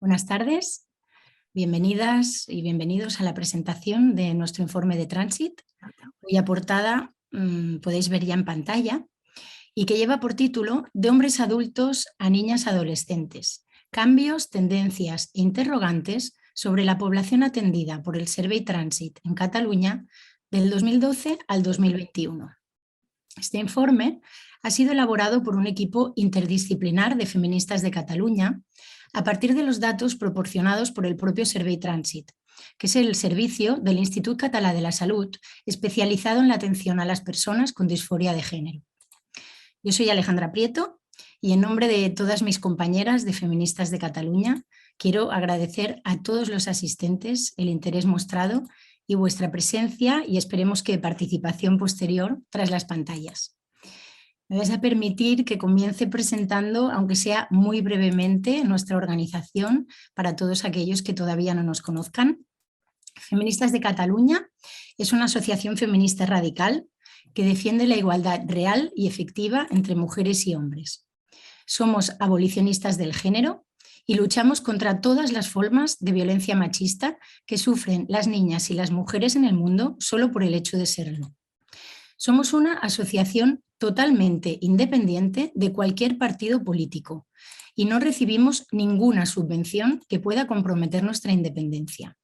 Buenas tardes, bienvenidas y bienvenidos a la presentación de nuestro informe de Transit, cuya portada podéis ver ya en pantalla y que lleva por título De hombres adultos a niñas adolescentes, cambios, tendencias e interrogantes sobre la población atendida por el Servei Transit en Cataluña del 2012 al 2021. Este informe ha sido elaborado por un equipo interdisciplinar de feministas de Cataluña a partir de los datos proporcionados por el propio Servei Transit, que es el servicio del Institut Català de la Salut especializado en la atención a las personas con disforia de género. Yo soy Alejandra Prieto y en nombre de todas mis compañeras de feministas de Cataluña quiero agradecer a todos los asistentes el interés mostrado y vuestra presencia y esperemos que participación posterior tras las pantallas. Me vais a permitir que comience presentando, aunque sea muy brevemente, nuestra organización para todos aquellos que todavía no nos conozcan. Feministas de Cataluña es una asociación feminista radical que defiende la igualdad real y efectiva entre mujeres y hombres. Somos abolicionistas del género y luchamos contra todas las formas de violencia machista que sufren las niñas y las mujeres en el mundo solo por el hecho de serlo. Somos una asociación totalmente independiente de cualquier partido político y no recibimos ninguna subvención que pueda comprometer nuestra independencia.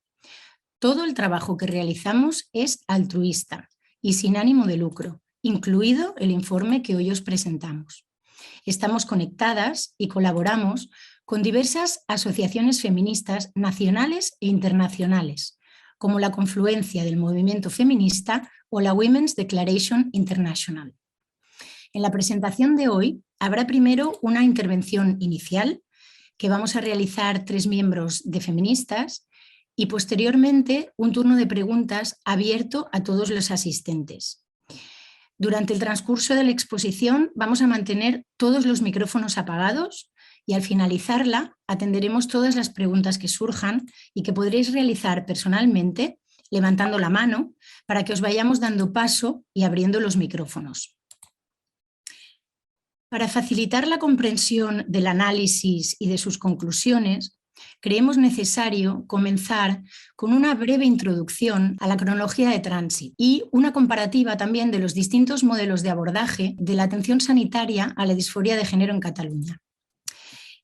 Todo el trabajo que realizamos es altruista y sin ánimo de lucro, incluido el informe que hoy os presentamos. Estamos conectadas y colaboramos con diversas asociaciones feministas nacionales e internacionales, como la confluencia del movimiento feminista o la Women's Declaration International. En la presentación de hoy habrá primero una intervención inicial que vamos a realizar 3 miembros de feministas y posteriormente un turno de preguntas abierto a todos los asistentes. Durante el transcurso de la exposición vamos a mantener todos los micrófonos apagados y al finalizarla atenderemos todas las preguntas que surjan y que podréis realizar personalmente levantando la mano para que os vayamos dando paso y abriendo los micrófonos. Para facilitar la comprensión del análisis y de sus conclusiones, creemos necesario comenzar con una breve introducción a la cronología de Transit y una comparativa también de los distintos modelos de abordaje de la atención sanitaria a la disforia de género en Cataluña.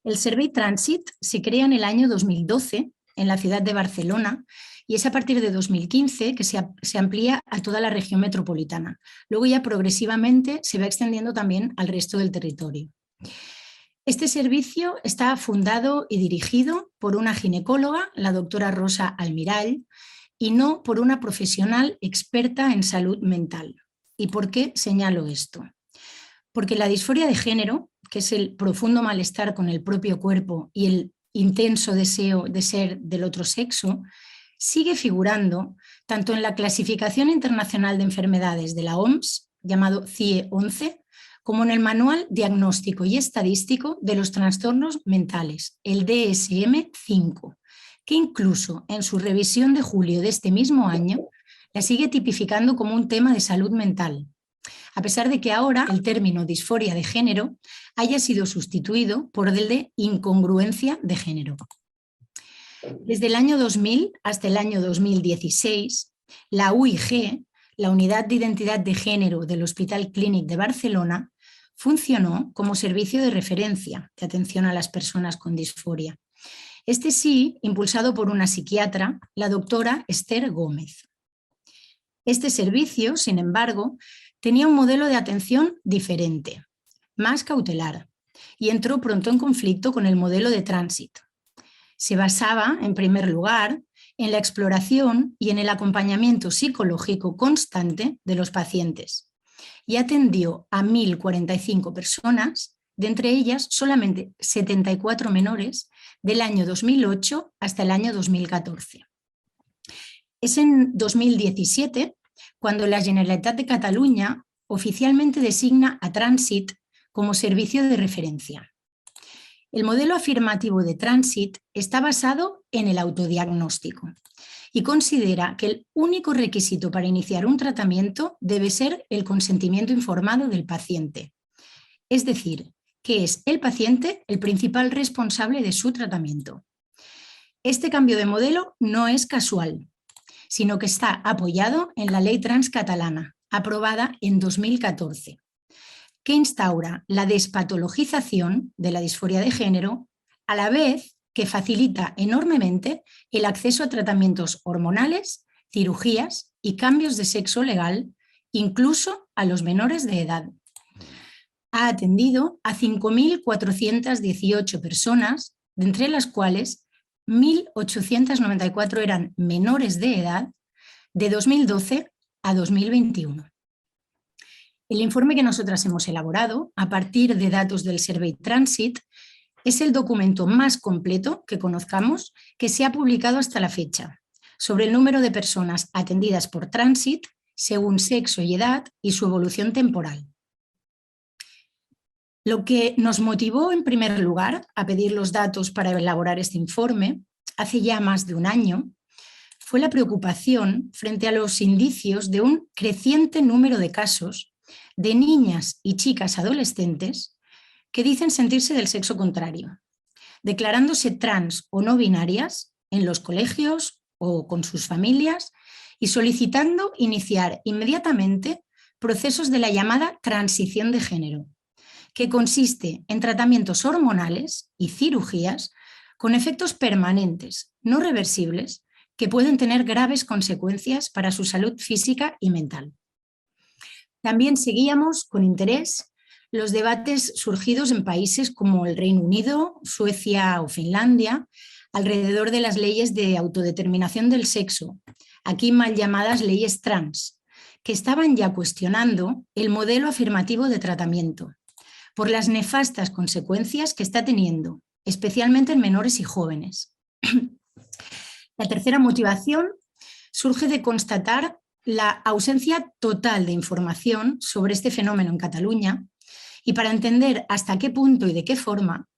El Servei Transit se crea en el año 2012 en la ciudad de Barcelona y es a partir de 2015 que se amplía a toda la región metropolitana. Luego ya progresivamente se va extendiendo también al resto del territorio. Este servicio está fundado y dirigido por una ginecóloga, la doctora Rosa Almirall, y no por una profesional experta en salud mental. ¿Y por qué señalo esto? Porque la disforia de género, que es el profundo malestar con el propio cuerpo y el intenso deseo de ser del otro sexo, sigue figurando tanto en la Clasificación Internacional de Enfermedades de la OMS, llamado CIE-11, como en el Manual Diagnóstico y Estadístico de los Trastornos Mentales, el DSM-5, que incluso en su revisión de julio de este mismo año la sigue tipificando como un tema de salud mental, a pesar de que ahora el término disforia de género haya sido sustituido por el de incongruencia de género. Desde el año 2000 hasta el año 2016, la UIG, la Unidad de Identidad de Género del Hospital Clínic de Barcelona, funcionó como servicio de referencia de atención a las personas con disforia. Este sí, impulsado por una psiquiatra, la doctora Esther Gómez. Este servicio, sin embargo, tenía un modelo de atención diferente, más cautelar, y entró pronto en conflicto con el modelo de Transit. Se basaba, en primer lugar, en la exploración y en el acompañamiento psicológico constante de los pacientes y atendió a 1.045 personas, de entre ellas solamente 74 menores, del año 2008 hasta el año 2014. Es en 2017 cuando la Generalitat de Cataluña oficialmente designa a Transit como servicio de referencia. El modelo afirmativo de Transit está basado en el autodiagnóstico y considera que el único requisito para iniciar un tratamiento debe ser el consentimiento informado del paciente. Es decir, que es el paciente el principal responsable de su tratamiento. Este cambio de modelo no es casual, sino que está apoyado en la Ley Trans catalana, aprobada en 2014, que instaura la despatologización de la disforia de género, a la vez que facilita enormemente el acceso a tratamientos hormonales, cirugías y cambios de sexo legal, incluso a los menores de edad. Ha atendido a 5.418 personas, de entre las cuales 1.894 eran menores de edad, de 2012 a 2021. El informe que nosotras hemos elaborado, a partir de datos del Servei Trànsit, es el documento más completo que conozcamos que se ha publicado hasta la fecha, sobre el número de personas atendidas por Trànsit, según sexo y edad y su evolución temporal. Lo que nos motivó, en primer lugar, a pedir los datos para elaborar este informe, hace ya más de un año, fue la preocupación frente a los indicios de un creciente número de casos de niñas y chicas adolescentes que dicen sentirse del sexo contrario, declarándose trans o no binarias en los colegios o con sus familias y solicitando iniciar inmediatamente procesos de la llamada transición de género, que consiste en tratamientos hormonales y cirugías con efectos permanentes, no reversibles, que pueden tener graves consecuencias para su salud física y mental. También seguíamos con interés los debates surgidos en países como el Reino Unido, Suecia o Finlandia, alrededor de las leyes de autodeterminación del sexo, aquí mal llamadas leyes trans, que estaban ya cuestionando el modelo afirmativo de tratamiento, por las nefastas consecuencias que está teniendo, especialmente en menores y jóvenes. La tercera motivación surge de constatar la ausencia total de información sobre este fenómeno en Cataluña y para entender hasta qué punto y de qué forma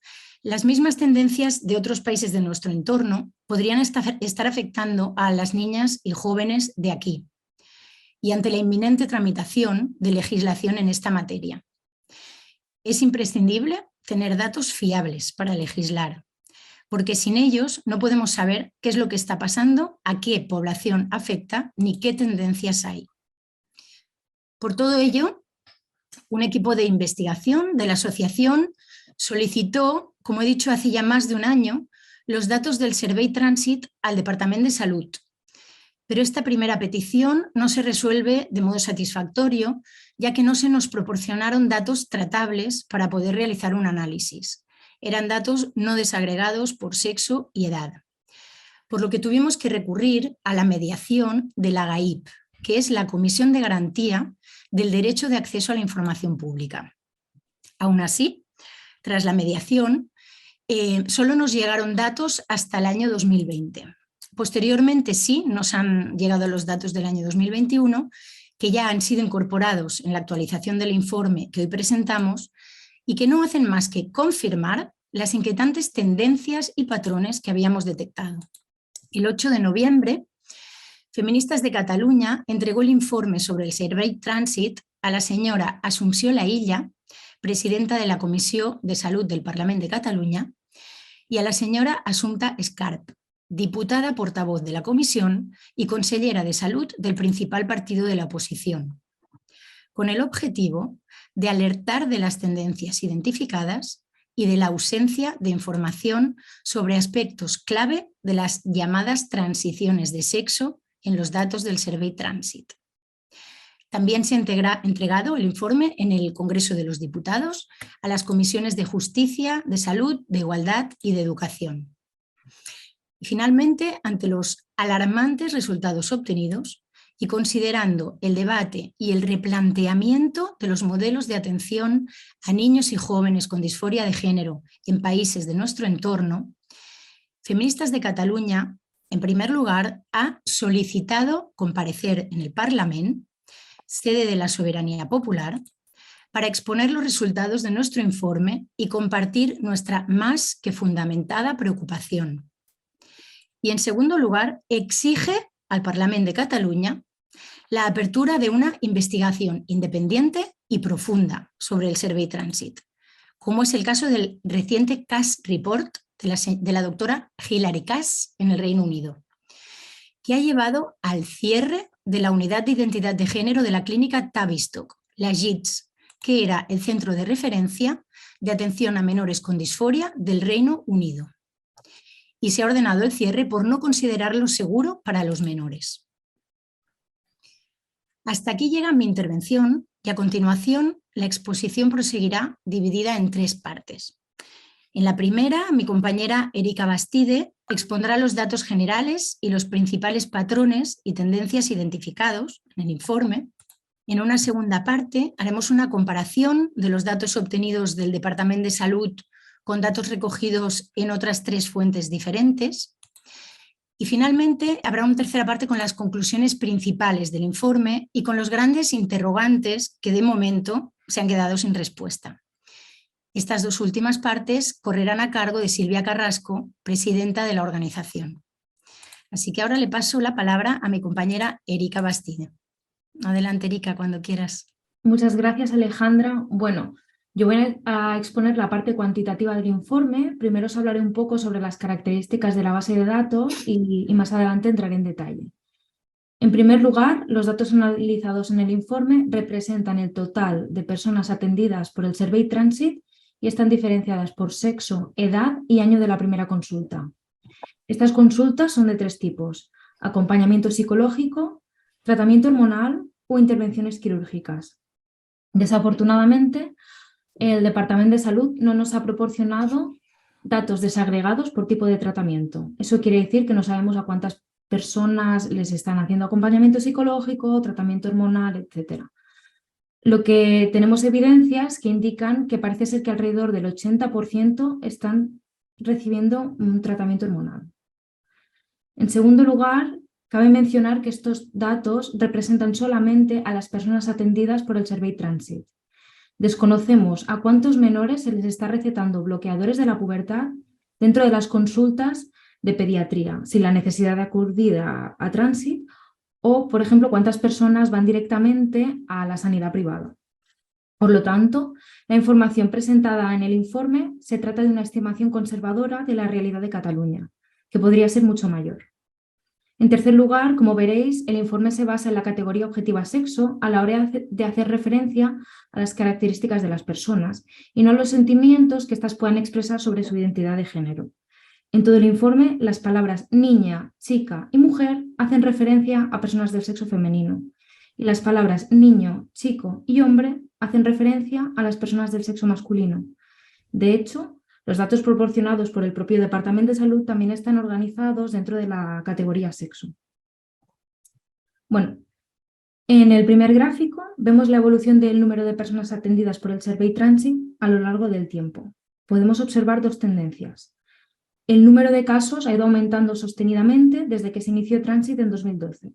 las mismas tendencias de otros países de nuestro entorno podrían estar afectando a las niñas y jóvenes de aquí, y ante la inminente tramitación de legislación en esta materia. Es imprescindible tener datos fiables para legislar, porque sin ellos no podemos saber qué es lo que está pasando, a qué población afecta ni qué tendencias hay. Por todo ello, un equipo de investigación de la asociación solicitó, como he dicho hace ya más de un año, los datos del Servei Trànsit al Departament de Salud. Pero esta primera petición no se resuelve de modo satisfactorio, ya que no se nos proporcionaron datos tratables para poder realizar un análisis. Eran datos no desagregados por sexo y edad. Por lo que tuvimos que recurrir a la mediación de la GAIP, que es la Comisión de Garantía del Derecho de Acceso a la Información Pública. Aún así, tras la mediación, solo nos llegaron datos hasta el año 2020. Posteriormente sí nos han llegado los datos del año 2021, que ya han sido incorporados en la actualización del informe que hoy presentamos y que no hacen más que confirmar las inquietantes tendencias y patrones que habíamos detectado. El 8 de noviembre, Feministas de Cataluña entregó el informe sobre el Servei Trànsit a la señora Assumpció Laïlla, presidenta de la Comissió de Salud del Parlament de Cataluña, y a la señora Assumpta Escarp, diputada portavoz de la Comisión y consellera de Salud del principal partido de la oposición, con el objetivo de alertar de las tendencias identificadas y de la ausencia de información sobre aspectos clave de las llamadas transiciones de sexo en los datos del Servei Trànsit. También se ha entregado el informe en el Congreso de los Diputados a las comisiones de Justicia, de Salud, de Igualdad y de Educación. Y finalmente, ante los alarmantes resultados obtenidos y considerando el debate y el replanteamiento de los modelos de atención a niños y jóvenes con disforia de género en países de nuestro entorno, Feministas de Cataluña, en primer lugar, ha solicitado comparecer en el Parlament, sede de la soberanía popular, para exponer los resultados de nuestro informe y compartir nuestra más que fundamentada preocupación. Y en segundo lugar, exige al Parlament de Cataluña la apertura de una investigación independiente y profunda sobre el Servei Trànsit, como es el caso del reciente Cas Report de la doctora Hilary Cass en el Reino Unido, que ha llevado al cierre de la unidad de identidad de género de la clínica Tavistock, la JITS, que era el centro de referencia de atención a menores con disforia del Reino Unido. Y se ha ordenado el cierre por no considerarlo seguro para los menores. Hasta aquí llega mi intervención y a continuación la exposición proseguirá dividida en 3 partes. En la primera, mi compañera Erika Bastide expondrá los datos generales y los principales patrones y tendencias identificados en el informe. En una segunda parte haremos una comparación de los datos obtenidos del Departamento de Salud con datos recogidos en otras 3 fuentes diferentes. Y finalmente habrá una tercera parte con las conclusiones principales del informe y con los grandes interrogantes que de momento se han quedado sin respuesta. Estas 2 últimas partes correrán a cargo de Silvia Carrasco, presidenta de la organización. Así que ahora le paso la palabra a mi compañera Erika Bastide. Adelante, Erika, cuando quieras. Muchas gracias, Alejandra. Bueno, yo voy a exponer la parte cuantitativa del informe. Primero os hablaré un poco sobre las características de la base de datos y más adelante entraré en detalle. En primer lugar, los datos analizados en el informe representan el total de personas atendidas por el Survey Transit y están diferenciadas por sexo, edad y año de la primera consulta. Estas consultas son de 3 tipos: acompañamiento psicológico, tratamiento hormonal o intervenciones quirúrgicas. Desafortunadamente, el Departamento de Salud no nos ha proporcionado datos desagregados por tipo de tratamiento. Eso quiere decir que no sabemos a cuántas personas les están haciendo acompañamiento psicológico, tratamiento hormonal, etc. Lo que tenemos evidencias que indican que parece ser que alrededor del 80% están recibiendo un tratamiento hormonal. En segundo lugar, cabe mencionar que estos datos representan solamente a las personas atendidas por el Survey Transit. Desconocemos a cuántos menores se les está recetando bloqueadores de la pubertad dentro de las consultas de pediatría, sin la necesidad de acudir a Transit, o, por ejemplo, cuántas personas van directamente a la sanidad privada. Por lo tanto, la información presentada en el informe se trata de una estimación conservadora de la realidad de Cataluña, que podría ser mucho mayor. En tercer lugar, como veréis, el informe se basa en la categoría objetiva sexo a la hora de hacer referencia a las características de las personas y no a los sentimientos que éstas puedan expresar sobre su identidad de género. En todo el informe, las palabras niña, chica y mujer hacen referencia a personas del sexo femenino y las palabras niño, chico y hombre hacen referencia a las personas del sexo masculino. De hecho, los datos proporcionados por el propio Departamento de Salud también están organizados dentro de la categoría sexo. Bueno, en el primer gráfico vemos la evolución del número de personas atendidas por el Survey Transit a lo largo del tiempo. Podemos observar 2 tendencias. El número de casos ha ido aumentando sostenidamente desde que se inició Transit en 2012.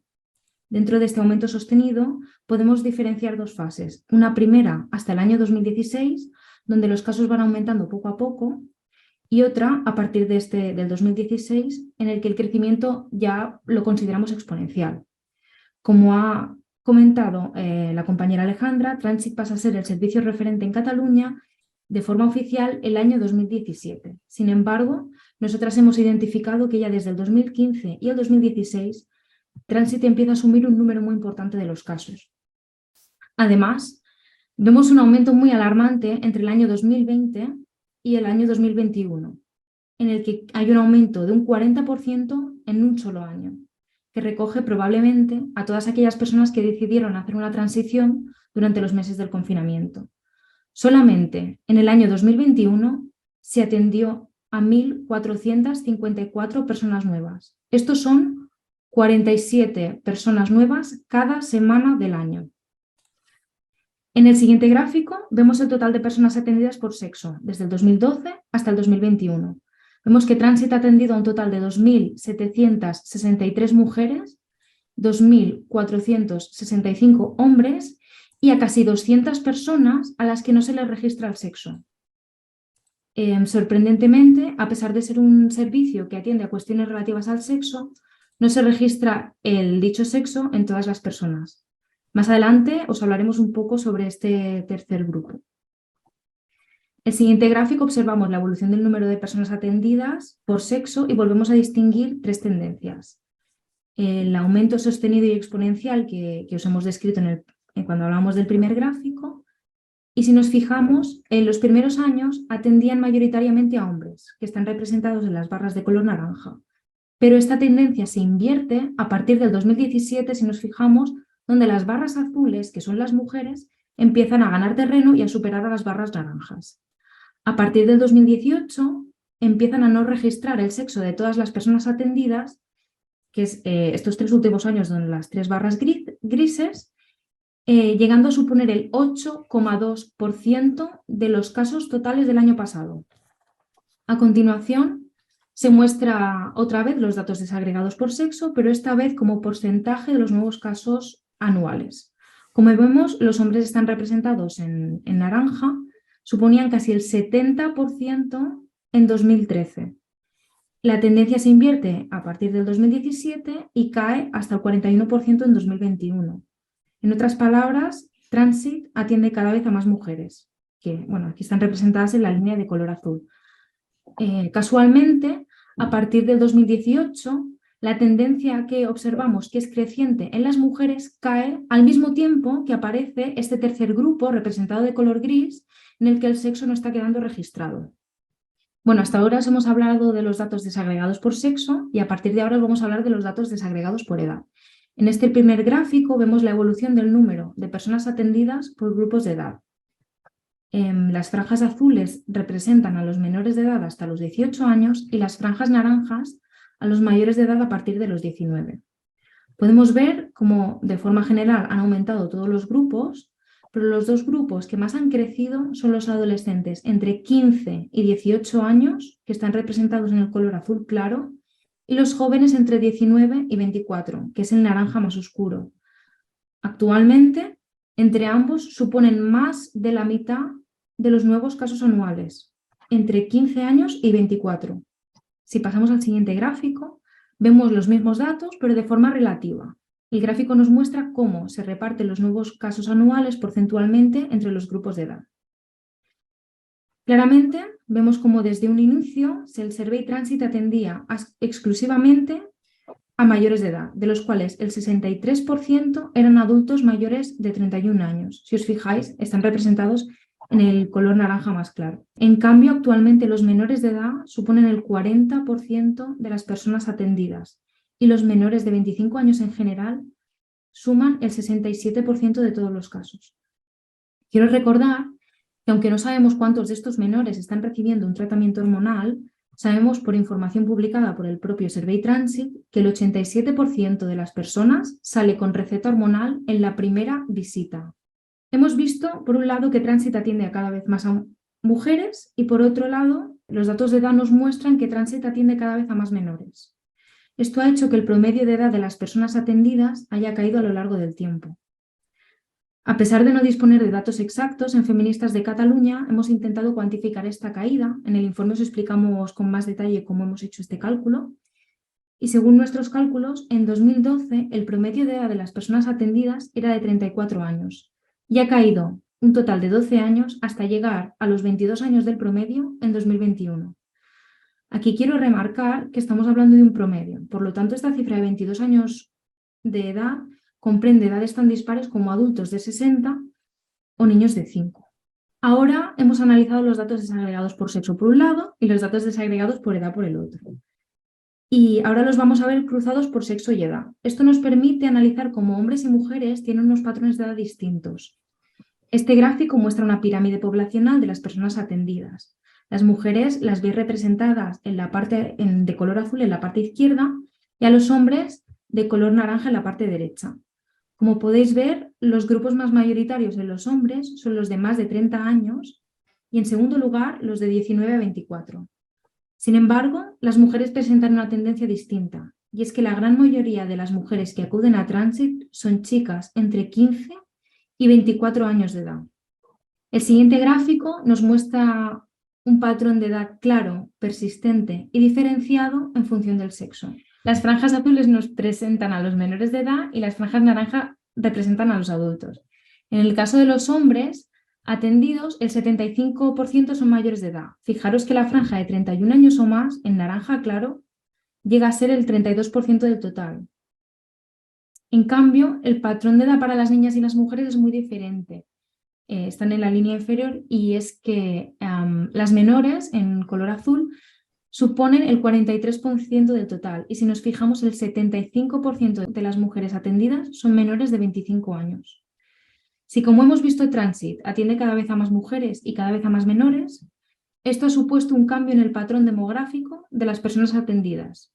Dentro de este aumento sostenido podemos diferenciar 2 fases. Una primera hasta el año 2016, donde los casos van aumentando poco a poco, y otra a partir del 2016, en el que el crecimiento ya lo consideramos exponencial. Como ha comentado la compañera Alejandra, Transit pasa a ser el servicio referente en Cataluña de forma oficial el año 2017. Sin embargo, nosotras hemos identificado que ya desde el 2015 y el 2016 Transit empieza a asumir un número muy importante de los casos. Además, vemos un aumento muy alarmante entre el año 2020 y el año 2021, en el que hay un aumento de un 40% en un solo año, que recoge probablemente a todas aquellas personas que decidieron hacer una transición durante los meses del confinamiento. Solamente en el año 2021 se atendió a 1.454 personas nuevas. Estos son 47 personas nuevas cada semana del año. En el siguiente gráfico vemos el total de personas atendidas por sexo, desde el 2012 hasta el 2021. Vemos que Transit ha atendido a un total de 2.763 mujeres, 2.465 hombres y a casi 200 personas a las que no se les registra el sexo. Sorprendentemente, a pesar de ser un servicio que atiende a cuestiones relativas al sexo, no se registra el dicho sexo en todas las personas. Más adelante os hablaremos un poco sobre este tercer grupo. El siguiente gráfico observamos la evolución del número de personas atendidas por sexo y volvemos a distinguir tres tendencias. El aumento sostenido y exponencial que os hemos descrito cuando hablamos del primer gráfico. Y si nos fijamos, en los primeros años atendían mayoritariamente a hombres, que están representados en las barras de color naranja. Pero esta tendencia se invierte a partir del 2017, si nos fijamos, donde las barras azules, que son las mujeres, empiezan a ganar terreno y a superar a las barras naranjas. A partir del 2018 empiezan a no registrar el sexo de todas las personas atendidas, que es estos 3 últimos años donde las 3 barras grises, llegando a suponer el 8,2% de los casos totales del año pasado. A continuación, se muestra otra vez los datos desagregados por sexo, pero esta vez como porcentaje de los nuevos casos anuales. Como vemos, los hombres están representados en naranja, suponían casi el 70% en 2013. La tendencia se invierte a partir del 2017 y cae hasta el 41% en 2021. En otras palabras, Transit atiende cada vez a más mujeres, que aquí están representadas en la línea de color azul. Casualmente, a partir del 2018, la tendencia que observamos, que es creciente en las mujeres, cae al mismo tiempo que aparece este tercer grupo, representado de color gris, en el que el sexo no está quedando registrado. Bueno, hasta ahora os hemos hablado de los datos desagregados por sexo y a partir de ahora vamos a hablar de los datos desagregados por edad. En este primer gráfico vemos la evolución del número de personas atendidas por grupos de edad. Las franjas azules representan a los menores de edad hasta los 18 años y las franjas naranjas a los mayores de edad a partir de los 19. Podemos ver cómo de forma general han aumentado todos los grupos, pero los dos grupos que más han crecido son los adolescentes entre 15 y 18 años, que están representados en el color azul claro, y los jóvenes entre 19 y 24, que es el naranja más oscuro. Actualmente, entre ambos suponen más de la mitad de los nuevos casos anuales, entre 15 años y 24. Si pasamos al siguiente gráfico, vemos los mismos datos, pero de forma relativa. El gráfico nos muestra cómo se reparten los nuevos casos anuales porcentualmente entre los grupos de edad. Claramente, vemos cómo desde un inicio el Survey Transit atendía exclusivamente a mayores de edad, de los cuales el 63% eran adultos mayores de 31 años. Si os fijáis, están representados en el color naranja más claro. En cambio, actualmente los menores de edad suponen el 40% de las personas atendidas y los menores de 25 años en general suman el 67% de todos los casos. Quiero recordar que aunque no sabemos cuántos de estos menores están recibiendo un tratamiento hormonal, sabemos por información publicada por el propio Survey Transit que el 87% de las personas sale con receta hormonal en la primera visita. Hemos visto, por un lado, que Transit atiende a cada vez más a mujeres y, por otro lado, los datos de edad nos muestran que Transit atiende cada vez a más menores. Esto ha hecho que el promedio de edad de las personas atendidas haya caído a lo largo del tiempo. A pesar de no disponer de datos exactos, en Feministas de Cataluña hemos intentado cuantificar esta caída. En el informe os explicamos con más detalle cómo hemos hecho este cálculo. Y según nuestros cálculos, en 2012 el promedio de edad de las personas atendidas era de 34 años y ha caído un total de 12 años hasta llegar a los 22 años del promedio en 2021. Aquí quiero remarcar que estamos hablando de un promedio, por lo tanto esta cifra de 22 años de edad comprende edades tan dispares como adultos de 60 o niños de 5. Ahora hemos analizado los datos desagregados por sexo por un lado y los datos desagregados por edad por el otro. Y ahora los vamos a ver cruzados por sexo y edad. Esto nos permite analizar cómo hombres y mujeres tienen unos patrones de edad distintos. Este gráfico muestra una pirámide poblacional de las personas atendidas. Las mujeres las veis representadas en la parte de color azul en la parte izquierda y a los hombres de color naranja en la parte derecha. Como podéis ver, los grupos más mayoritarios en los hombres son los de más de 30 años y en segundo lugar los de 19 a 24. Sin embargo, las mujeres presentan una tendencia distinta y es que la gran mayoría de las mujeres que acuden a Transit son chicas entre 15 y 24 años de edad. El siguiente gráfico nos muestra un patrón de edad claro, persistente y diferenciado en función del sexo. Las franjas azules nos presentan a los menores de edad y las franjas naranja representan a los adultos. En el caso de los hombres, atendidos, el 75% son mayores de edad. Fijaros que la franja de 31 años o más, en naranja claro, llega a ser el 32% del total. En cambio, el patrón de edad para las niñas y las mujeres es muy diferente. Están en la línea inferior y es que las menores, en color azul, suponen el 43% del total. Y si nos fijamos, el 75% de las mujeres atendidas son menores de 25 años. Si, como hemos visto, Transit atiende cada vez a más mujeres y cada vez a más menores, esto ha supuesto un cambio en el patrón demográfico de las personas atendidas,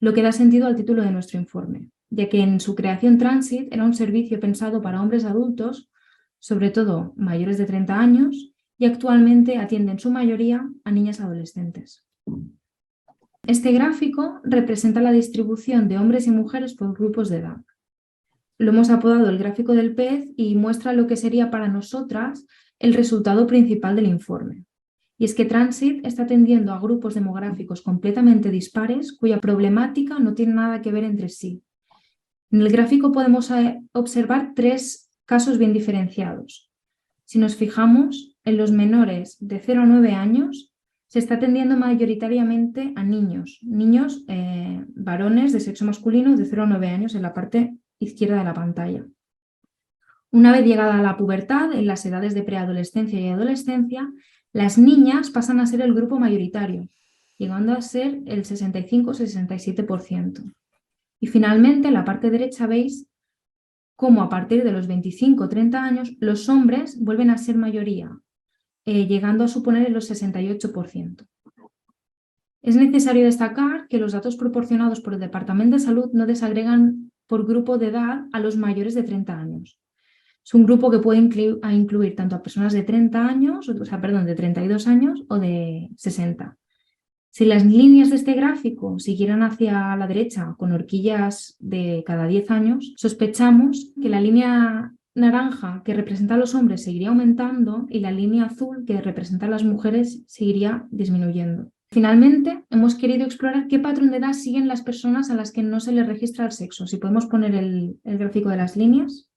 lo que da sentido al título de nuestro informe, ya que en su creación Transit era un servicio pensado para hombres adultos, sobre todo mayores de 30 años, y actualmente atiende en su mayoría a niñas adolescentes. Este gráfico representa la distribución de hombres y mujeres por grupos de edad. Lo hemos apodado el gráfico del pez y muestra lo que sería para nosotras el resultado principal del informe. Y es que Transit está atendiendo a grupos demográficos completamente dispares cuya problemática no tiene nada que ver entre sí. En el gráfico podemos observar tres casos bien diferenciados. Si nos fijamos, en los menores de 0 a 9 años se está atendiendo mayoritariamente a niños varones de sexo masculino de 0 a 9 años en la parte izquierda de la pantalla. Una vez llegada a la pubertad, en las edades de preadolescencia y adolescencia, las niñas pasan a ser el grupo mayoritario, llegando a ser el 65-67%. Y finalmente, en la parte derecha veis cómo a partir de los 25-30 años los hombres vuelven a ser mayoría, llegando a suponer el 68%. Es necesario destacar que los datos proporcionados por el Departamento de Salud no desagregan por grupo de edad a los mayores de 30 años. Es un grupo que puede incluir tanto a personas de 30 años, de 32 años o de 60. Si las líneas de este gráfico siguieran hacia la derecha con horquillas de cada 10 años, sospechamos que la línea naranja que representa a los hombres seguiría aumentando y la línea azul que representa a las mujeres seguiría disminuyendo. Finalmente, hemos querido explorar qué patrón de edad siguen las personas a las que no se les registra el sexo. Si podemos poner el gráfico de las líneas.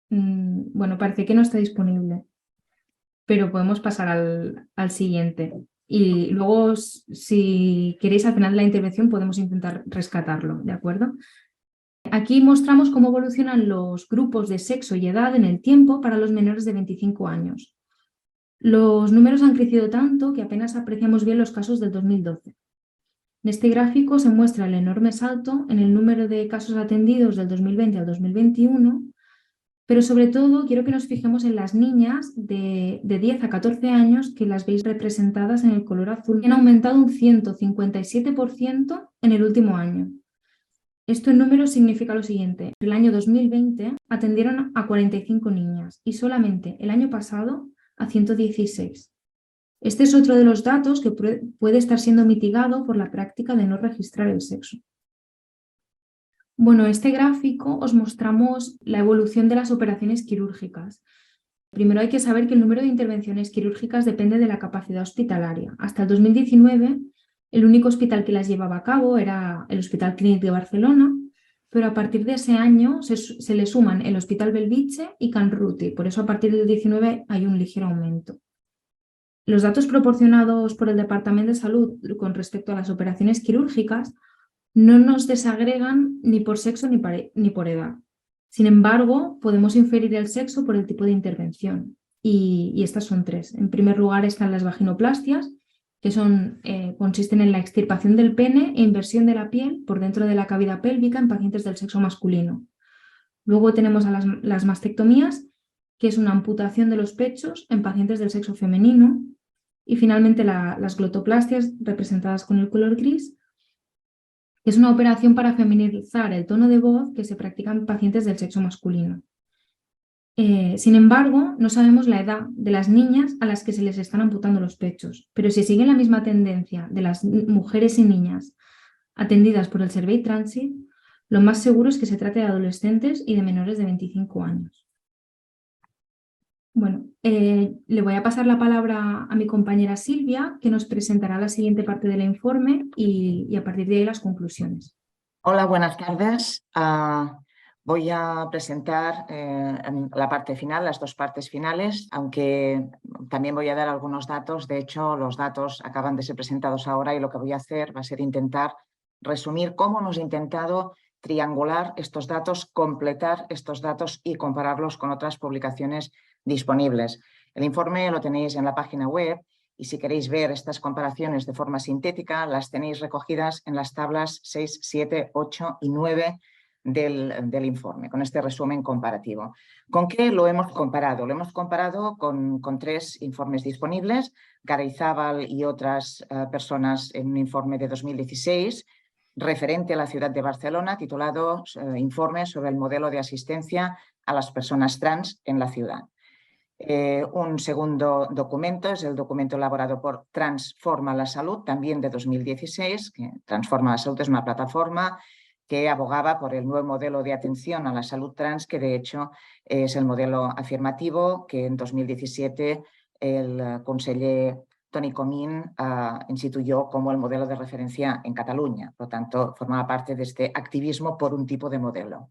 Bueno, parece que no está disponible, pero podemos pasar al siguiente. Y luego, si queréis, al final de la intervención podemos intentar rescatarlo, ¿de acuerdo? Aquí mostramos cómo evolucionan los grupos de sexo y edad en el tiempo para los menores de 25 años. Los números han crecido tanto que apenas apreciamos bien los casos del 2012. En este gráfico se muestra el enorme salto en el número de casos atendidos del 2020 al 2021, pero sobre todo quiero que nos fijemos en las niñas de 10 a 14 años que las veis representadas en el color azul. Han aumentado un 157% en el último año. Esto en números significa lo siguiente. En el año 2020 atendieron a 45 niñas y solamente el año pasado a 116. Este es otro de los datos que puede estar siendo mitigado por la práctica de no registrar el sexo. Bueno, en este gráfico os mostramos la evolución de las operaciones quirúrgicas. Primero hay que saber que el número de intervenciones quirúrgicas depende de la capacidad hospitalaria. Hasta el 2019, el único hospital que las llevaba a cabo era el Hospital Clínic de Barcelona, pero a partir de ese año se le suman el Hospital Bellvitge y Can Ruti, por eso a partir del 19 hay un ligero aumento. Los datos proporcionados por el Departamento de Salud con respecto a las operaciones quirúrgicas no nos desagregan ni por sexo ni por edad. Sin embargo, podemos inferir el sexo por el tipo de intervención y estas son tres. En primer lugar están las vaginoplastias, que consisten en la extirpación del pene e inversión de la piel por dentro de la cavidad pélvica en pacientes del sexo masculino. Luego tenemos a las mastectomías, que es una amputación de los pechos en pacientes del sexo femenino. Y finalmente las glotoplastias, representadas con el color gris, que es una operación para feminizar el tono de voz que se practica en pacientes del sexo masculino. Sin embargo, no sabemos la edad de las niñas a las que se les están amputando los pechos, pero si siguen la misma tendencia de las mujeres y niñas atendidas por el Servei Transit, lo más seguro es que se trate de adolescentes y de menores de 25 años. Bueno, le voy a pasar la palabra a mi compañera Silvia, que nos presentará la siguiente parte del informe y a partir de ahí las conclusiones. Hola, buenas tardes. Voy a presentar la parte final, las dos partes finales, aunque también voy a dar algunos datos. De hecho, los datos acaban de ser presentados ahora y lo que voy a hacer va a ser intentar resumir cómo hemos intentado triangular estos datos, completar estos datos y compararlos con otras publicaciones disponibles. El informe lo tenéis en la página web y si queréis ver estas comparaciones de forma sintética, las tenéis recogidas en las tablas 6, 7, 8 y 9 del informe, con este resumen comparativo. ¿Con qué lo hemos comparado? Lo hemos comparado con 3 informes disponibles, Garayzábal y otras personas en un informe de 2016, referente a la ciudad de Barcelona, titulado Informe sobre el modelo de asistencia a las personas trans en la ciudad. Un segundo documento es el documento elaborado por Transforma la Salud, también de 2016, que Transforma la Salud es una plataforma que abogaba por el nuevo modelo de atención a la salud trans, que de hecho es el modelo afirmativo que en 2017 el conseller Toni Comín instituyó como el modelo de referencia en Cataluña. Por lo tanto, formaba parte de este activismo por un tipo de modelo.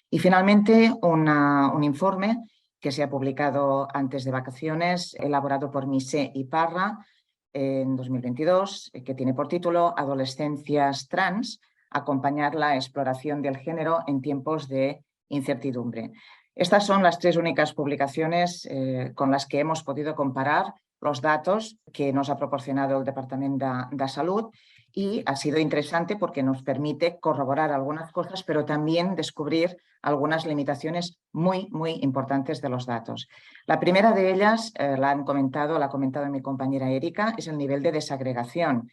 Y finalmente, un informe que se ha publicado antes de vacaciones, elaborado por Misé y Parra en 2022, que tiene por título Adolescencias trans, acompañar la exploración del género en tiempos de incertidumbre. Estas son las 3 únicas publicaciones con las que hemos podido comparar los datos que nos ha proporcionado el Departamento de Salud y ha sido interesante porque nos permite corroborar algunas cosas, pero también descubrir algunas limitaciones muy importantes de los datos. La primera de ellas, la ha comentado mi compañera Erika, es el nivel de desagregación.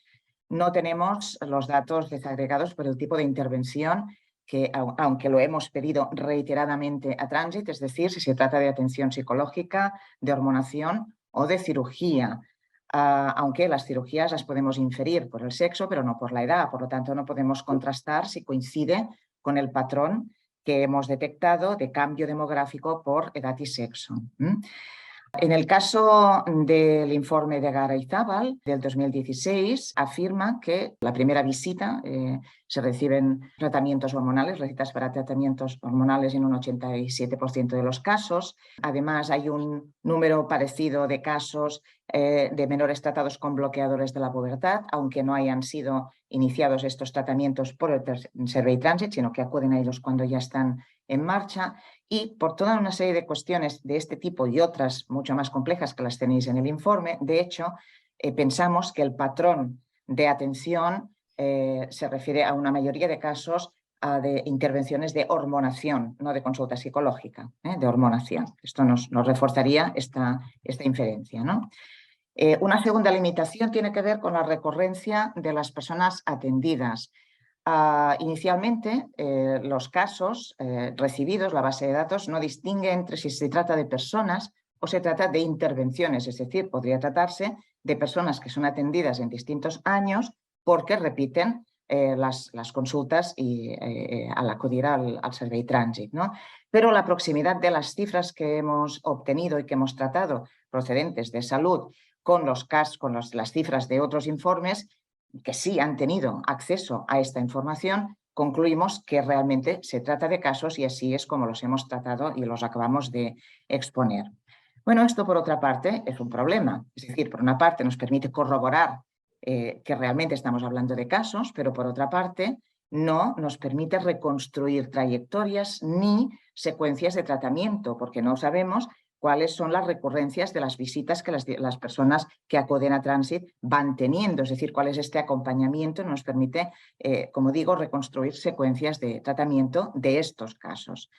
No tenemos los datos desagregados por el tipo de intervención que, aunque lo hemos pedido reiteradamente a Transit, es decir, si se trata de atención psicológica, de hormonación o de cirugía, aunque las cirugías las podemos inferir por el sexo, pero no por la edad. Por lo tanto, no podemos contrastar si coincide con el patrón que hemos detectado de cambio demográfico por edad y sexo. En el caso del informe de Garayzábal del 2016, afirma que la primera visita se reciben tratamientos hormonales, recetas para tratamientos hormonales en un 87% de los casos. Además, hay un número parecido de casos de menores tratados con bloqueadores de la pubertad, aunque no hayan sido iniciados estos tratamientos por el Servei Trànsit, sino que acuden a ellos cuando ya están en marcha. Y por toda una serie de cuestiones de este tipo y otras mucho más complejas que las tenéis en el informe, de hecho, pensamos que el patrón de atención se refiere a una mayoría de casos de intervenciones de hormonación, no de consulta psicológica, de hormonación. Esto nos reforzaría esta inferencia, ¿no? Una segunda limitación tiene que ver con la recurrencia de las personas atendidas. Inicialmente, los casos recibidos, la base de datos, no distingue entre si se trata de personas o se trata de intervenciones, es decir, podría tratarse de personas que son atendidas en distintos años porque repiten las consultas y al acudir al Servei Trànsit, ¿no? Pero la proximidad de las cifras que hemos obtenido y que hemos tratado procedentes de salud con las cifras de otros informes que sí han tenido acceso a esta información, concluimos que realmente se trata de casos y así es como los hemos tratado y los acabamos de exponer. Bueno, esto por otra parte es un problema. Es decir, por una parte nos permite corroborar que realmente estamos hablando de casos, pero por otra parte no nos permite reconstruir trayectorias ni secuencias de tratamiento, porque no sabemos cuáles son las recurrencias de las visitas que las personas que acuden a Transit van teniendo, es decir, cuál es este acompañamiento, nos permite, como digo, reconstruir secuencias de tratamiento de estos casos.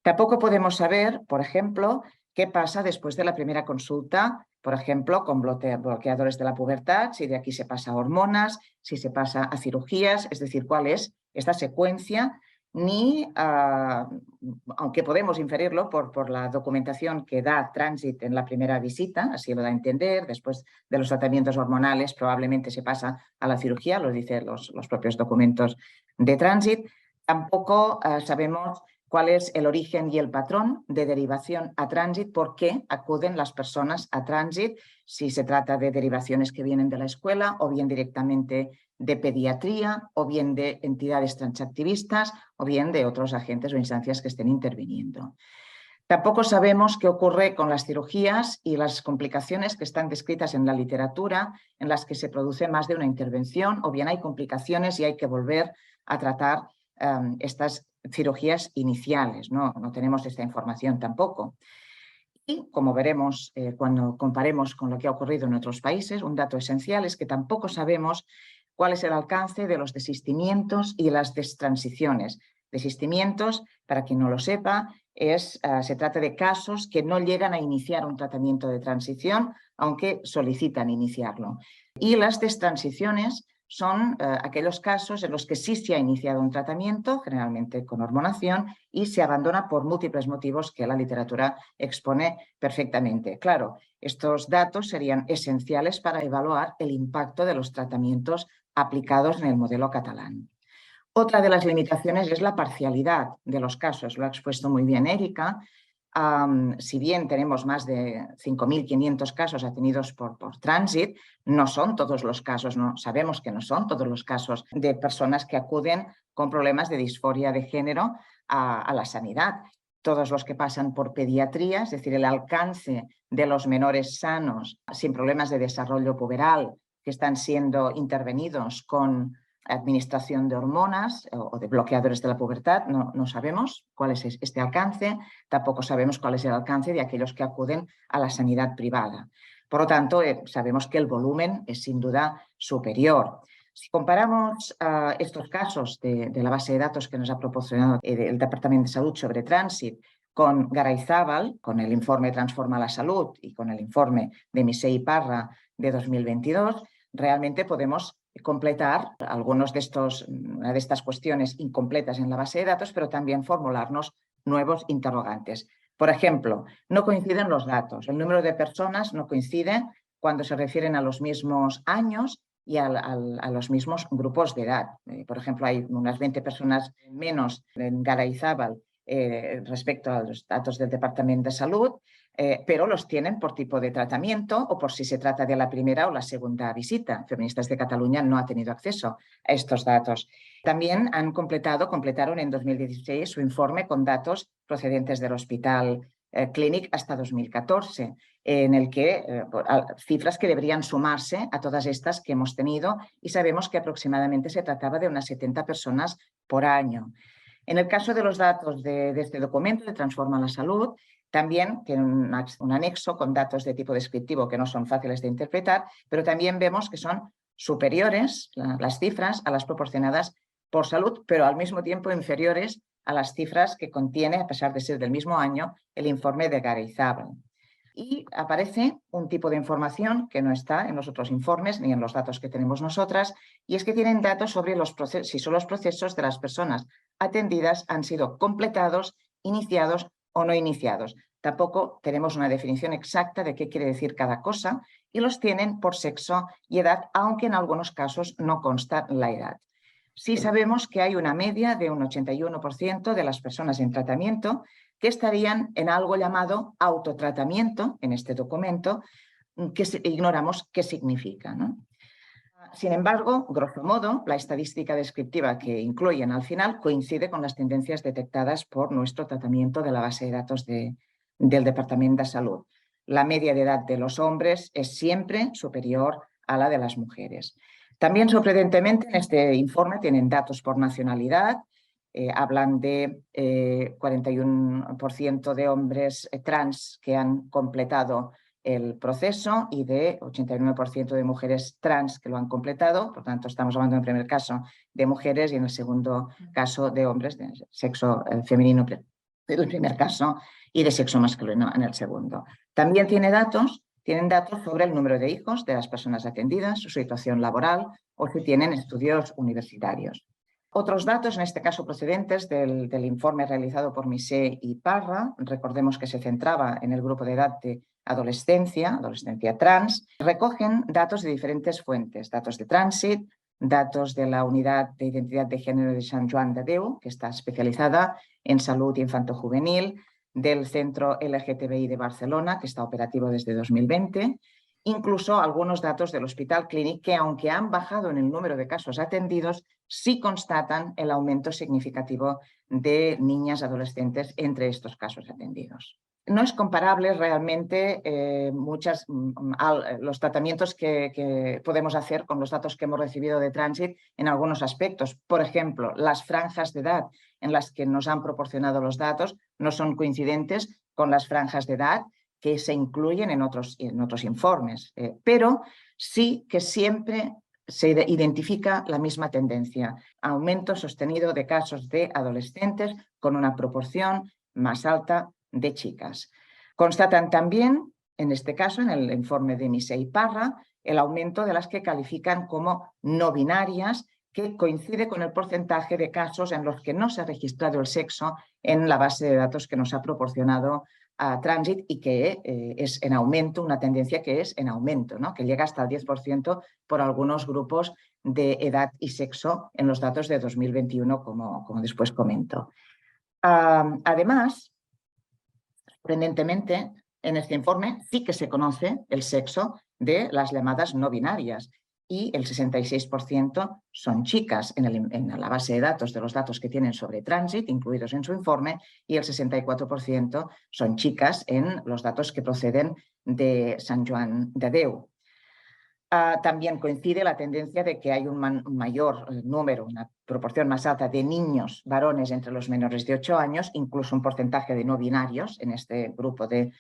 Tampoco podemos saber, por ejemplo, qué pasa después de la primera consulta, por ejemplo, con bloqueadores de la pubertad, si de aquí se pasa a hormonas, si se pasa a cirugías, es decir, cuál es esta secuencia, ni, aunque podemos inferirlo por la documentación que da Transit en la primera visita, así lo da a entender, después de los tratamientos hormonales probablemente se pasa a la cirugía, lo dicen los propios documentos de Transit. Tampoco sabemos cuál es el origen y el patrón de derivación a tránsito, por qué acuden las personas a tránsito, si se trata de derivaciones que vienen de la escuela o bien directamente de pediatría o bien de entidades transactivistas o bien de otros agentes o instancias que estén interviniendo. Tampoco sabemos qué ocurre con las cirugías y las complicaciones que están descritas en la literatura, en las que se produce más de una intervención o bien hay complicaciones y hay que volver a tratar estas cirugías iniciales. No tenemos esta información tampoco. Y como veremos cuando comparemos con lo que ha ocurrido en otros países, un dato esencial es que tampoco sabemos cuál es el alcance de los desistimientos y las destransiciones. Desistimientos, para quien no lo sepa, se trata de casos que no llegan a iniciar un tratamiento de transición, aunque solicitan iniciarlo. Y las destransiciones son aquellos casos en los que sí se ha iniciado un tratamiento, generalmente con hormonación, y se abandona por múltiples motivos que la literatura expone perfectamente. Claro, estos datos serían esenciales para evaluar el impacto de los tratamientos aplicados en el modelo catalán. Otra de las limitaciones es la parcialidad de los casos, lo ha expuesto muy bien Erika. Si bien tenemos más de 5.500 casos atendidos por tránsito, no son todos los casos, sabemos que no son todos los casos de personas que acuden con problemas de disforia de género a la sanidad. Todos los que pasan por pediatría, es decir, el alcance de los menores sanos sin problemas de desarrollo puberal que están siendo intervenidos con administración de hormonas o de bloqueadores de la pubertad, no sabemos cuál es este alcance, tampoco sabemos cuál es el alcance de aquellos que acuden a la sanidad privada. Por lo tanto, sabemos que el volumen es sin duda superior. Si comparamos estos casos de la base de datos que nos ha proporcionado el Departamento de Salud sobre tránsito con Garayzábal, con el informe Transforma la Salud y con el informe de Misé y Parra de 2022, realmente podemos completar algunas de estas cuestiones incompletas en la base de datos, pero también formularnos nuevos interrogantes. Por ejemplo, no coinciden los datos. El número de personas no coincide cuando se refieren a los mismos años y a los mismos grupos de edad. Por ejemplo, hay unas 20 personas menos en Garayzábal respecto a los datos del Departamento de Salud, pero los tienen por tipo de tratamiento o por si se trata de la primera o la segunda visita. Feministas de Cataluña no ha tenido acceso a estos datos. También completaron en 2016 su informe con datos procedentes del Hospital Clínic hasta 2014, en el que cifras que deberían sumarse a todas estas que hemos tenido y sabemos que aproximadamente se trataba de unas 70 personas por año. En el caso de los datos de este documento de Transforma la Salud, también tiene un anexo con datos de tipo descriptivo que no son fáciles de interpretar, pero también vemos que son superiores las cifras a las proporcionadas por salud, pero al mismo tiempo inferiores a las cifras que contiene, a pesar de ser del mismo año, el informe de Garayzábal. Y aparece un tipo de información que no está en los otros informes ni en los datos que tenemos nosotras, y es que tienen datos sobre si son los procesos de las personas atendidas han sido completados, iniciados o no iniciados. Tampoco tenemos una definición exacta de qué quiere decir cada cosa y los tienen por sexo y edad, aunque en algunos casos no consta la edad. Sí sabemos que hay una media de un 81% de las personas en tratamiento que estarían en algo llamado autotratamiento en este documento, que ignoramos qué significa, ¿no? Sin embargo, grosso modo, la estadística descriptiva que incluyen al final coincide con las tendencias detectadas por nuestro tratamiento de la base de datos del Departamento de Salud. La media de edad de los hombres es siempre superior a la de las mujeres. También, sorprendentemente, en este informe tienen datos por nacionalidad. Hablan de 41% de hombres trans que han completado el proceso y de 89% de mujeres trans que lo han completado. Por tanto, estamos hablando en el primer caso de mujeres y en el segundo caso de hombres de sexo femenino en el primer caso y de sexo masculino en el segundo. También tienen datos sobre el número de hijos de las personas atendidas, su situación laboral o si tienen estudios universitarios. Otros datos, en este caso procedentes del informe realizado por Misé y Parra, recordemos que se centraba en el grupo de edad de adolescencia trans, recogen datos de diferentes fuentes, datos de tránsito, datos de la Unidad de Identidad de Género de Sant Joan de Déu, que está especializada en salud infanto-juvenil, del Centro LGTBI de Barcelona, que está operativo desde 2020, incluso algunos datos del Hospital Clínic que, aunque han bajado en el número de casos atendidos, sí constatan el aumento significativo de niñas adolescentes entre estos casos atendidos. No es comparable realmente los tratamientos que podemos hacer con los datos que hemos recibido de Transit en algunos aspectos. Por ejemplo, las franjas de edad en las que nos han proporcionado los datos no son coincidentes con las franjas de edad que se incluyen en otros informes, pero sí que siempre se identifica la misma tendencia, aumento sostenido de casos de adolescentes con una proporción más alta de chicas. Constatan también, en este caso, en el informe de Misé y Parra, el aumento de las que califican como no binarias, que coincide con el porcentaje de casos en los que no se ha registrado el sexo en la base de datos que nos ha proporcionado a Transit y que es en aumento, una tendencia que es en aumento, ¿no? Que llega hasta el 10% por algunos grupos de edad y sexo en los datos de 2021, como después comento. Además, sorprendentemente, en este informe sí que se conoce el sexo de las llamadas no binarias y el 66% son chicas en la base de datos de los datos que tienen sobre Transit, incluidos en su informe, y el 64% son chicas en los datos que proceden de Sant Joan de Déu. También coincide la tendencia de que hay un mayor número, una proporción más alta de niños varones entre los menores de 8 años, incluso un porcentaje de no binarios en este grupo de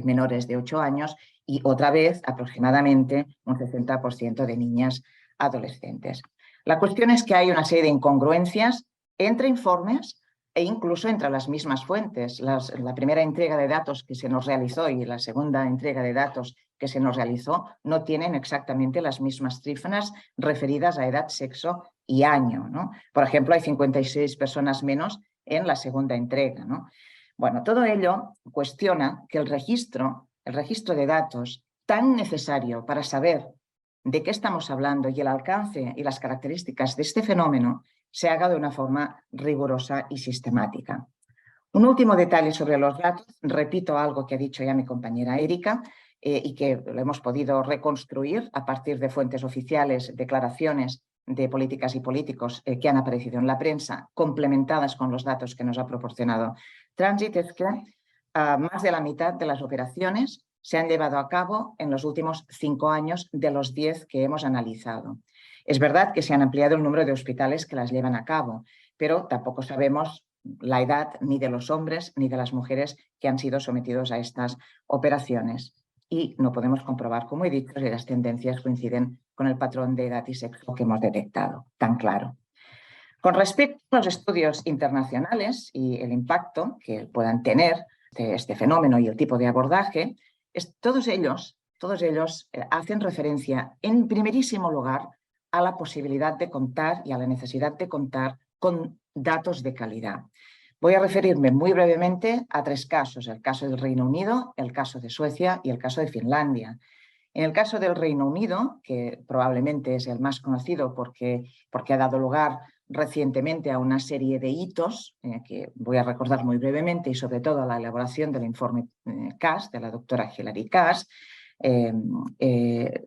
menores de 8 años y otra vez aproximadamente un 60% de niñas adolescentes. La cuestión es que hay una serie de incongruencias entre informes e incluso entre las mismas fuentes. La primera entrega de datos que se nos realizó y la segunda entrega de datos que se nos realizó no tienen exactamente las mismas cifras referidas a edad, sexo y año, ¿no? Por ejemplo, hay 56 personas menos en la segunda entrega, ¿no? Bueno, todo ello cuestiona que el registro de datos tan necesario para saber de qué estamos hablando y el alcance y las características de este fenómeno se haga de una forma rigurosa y sistemática. Un último detalle sobre los datos, repito algo que ha dicho ya mi compañera Erika y que lo hemos podido reconstruir a partir de fuentes oficiales, declaraciones de políticas y políticos que han aparecido en la prensa, complementadas con los datos que nos ha proporcionado Transit, es que más de la mitad de las operaciones se han llevado a cabo en los últimos 5 años de los 10 que hemos analizado. Es verdad que se han ampliado el número de hospitales que las llevan a cabo, pero tampoco sabemos la edad ni de los hombres ni de las mujeres que han sido sometidos a estas operaciones. Y no podemos comprobar, como he dicho, si las tendencias coinciden con el patrón de edad y sexo que hemos detectado, tan claro. Con respecto a los estudios internacionales y el impacto que puedan tener este fenómeno y el tipo de abordaje, todos ellos hacen referencia, en primerísimo lugar, a la posibilidad de contar y a la necesidad de contar con datos de calidad. Voy a referirme muy brevemente a 3 casos, el caso del Reino Unido, el caso de Suecia y el caso de Finlandia. En el caso del Reino Unido, que probablemente es el más conocido porque ha dado lugar recientemente a una serie de hitos que voy a recordar muy brevemente y sobre todo a la elaboración del informe Cass, de la doctora Hilary Cass,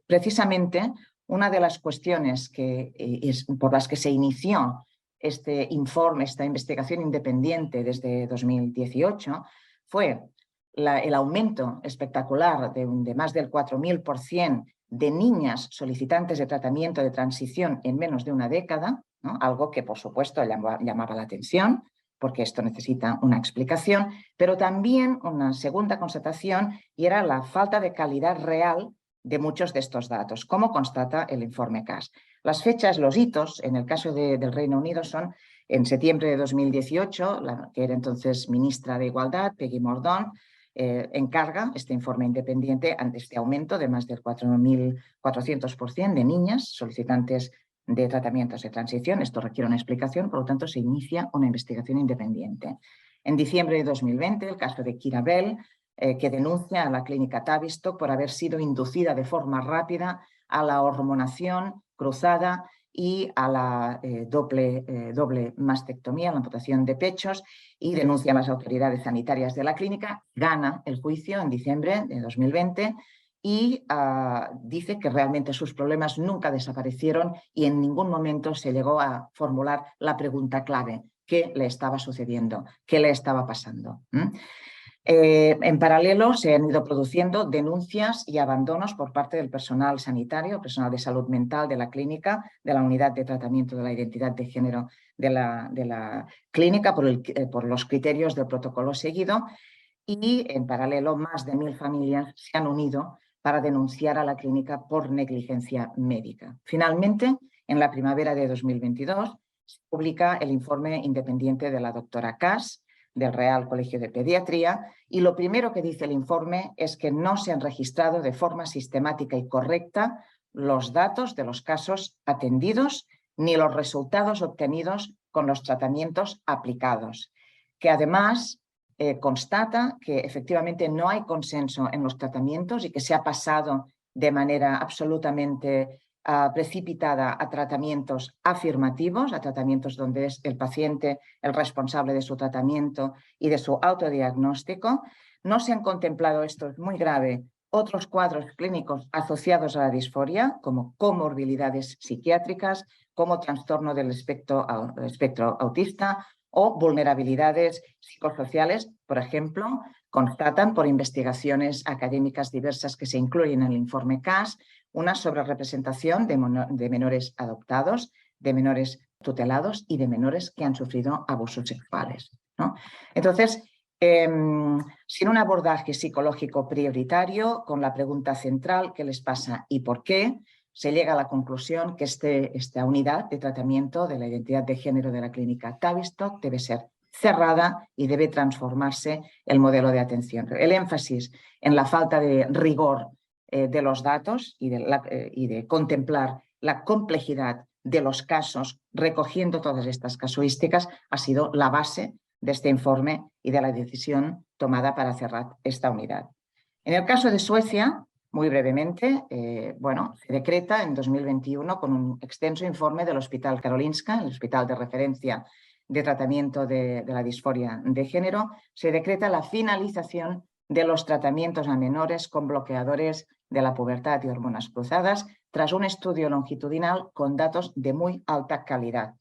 precisamente una de las cuestiones por las que se inició este informe, esta investigación independiente desde 2018, fue el aumento espectacular de más del 4.000% de niñas solicitantes de tratamiento de transición en menos de una década, ¿no? Algo que, por supuesto, llamaba la atención, porque esto necesita una explicación, pero también una segunda constatación y era la falta de calidad real de muchos de estos datos, como constata el informe Cass. Las fechas, los hitos, en el caso del Reino Unido son en septiembre de 2018, la que era entonces ministra de Igualdad, Peggy Mordaunt, encarga este informe independiente ante este aumento de más del 4.400% de niñas solicitantes de tratamientos de transición. Esto requiere una explicación, por lo tanto se inicia una investigación independiente. En diciembre de 2020, el caso de Kira Bell, que denuncia a la clínica Tavistock por haber sido inducida de forma rápida a la hormonación cruzada y a la doble mastectomía, la amputación de pechos, y denuncia a las autoridades sanitarias de la clínica. Gana el juicio en diciembre de 2020 y dice que realmente sus problemas nunca desaparecieron y en ningún momento se llegó a formular la pregunta clave: ¿qué le estaba sucediendo? ¿Qué le estaba pasando? En paralelo se han ido produciendo denuncias y abandonos por parte del personal sanitario, personal de salud mental de la clínica, de la unidad de tratamiento de la identidad de género de la clínica por los criterios del protocolo seguido, y en paralelo más de 1000 familias se han unido para denunciar a la clínica por negligencia médica. Finalmente, en la primavera de 2022, se publica el informe independiente de la doctora Cas, del Real Colegio de Pediatría, y lo primero que dice el informe es que no se han registrado de forma sistemática y correcta los datos de los casos atendidos ni los resultados obtenidos con los tratamientos aplicados, que además constata que efectivamente no hay consenso en los tratamientos y que se ha pasado de manera absolutamente precipitada a tratamientos afirmativos, a tratamientos donde es el paciente el responsable de su tratamiento y de su autodiagnóstico. No se han contemplado, esto es muy grave, otros cuadros clínicos asociados a la disforia, como comorbilidades psiquiátricas, como trastorno del espectro autista o vulnerabilidades psicosociales, por ejemplo. Constatan por investigaciones académicas diversas que se incluyen en el informe CAS una sobrerepresentación de menores adoptados, de menores tutelados y de menores que han sufrido abusos sexuales, ¿no? Entonces, sin un abordaje psicológico prioritario, con la pregunta central ¿qué les pasa y por qué?, se llega a la conclusión que esta unidad de tratamiento de la identidad de género de la clínica Tavistock debe ser cerrada y debe transformarse el modelo de atención. El énfasis en la falta de rigor de los datos y de contemplar la complejidad de los casos, recogiendo todas estas casuísticas, ha sido la base de este informe y de la decisión tomada para cerrar esta unidad. En el caso de Suecia, muy brevemente, se decreta en 2021, con un extenso informe del Hospital Karolinska, el hospital de referencia de tratamiento de la disforia de género, se decreta la finalización de los tratamientos a menores con bloqueadores de la pubertad y hormonas cruzadas, tras un estudio longitudinal con datos de muy alta calidad,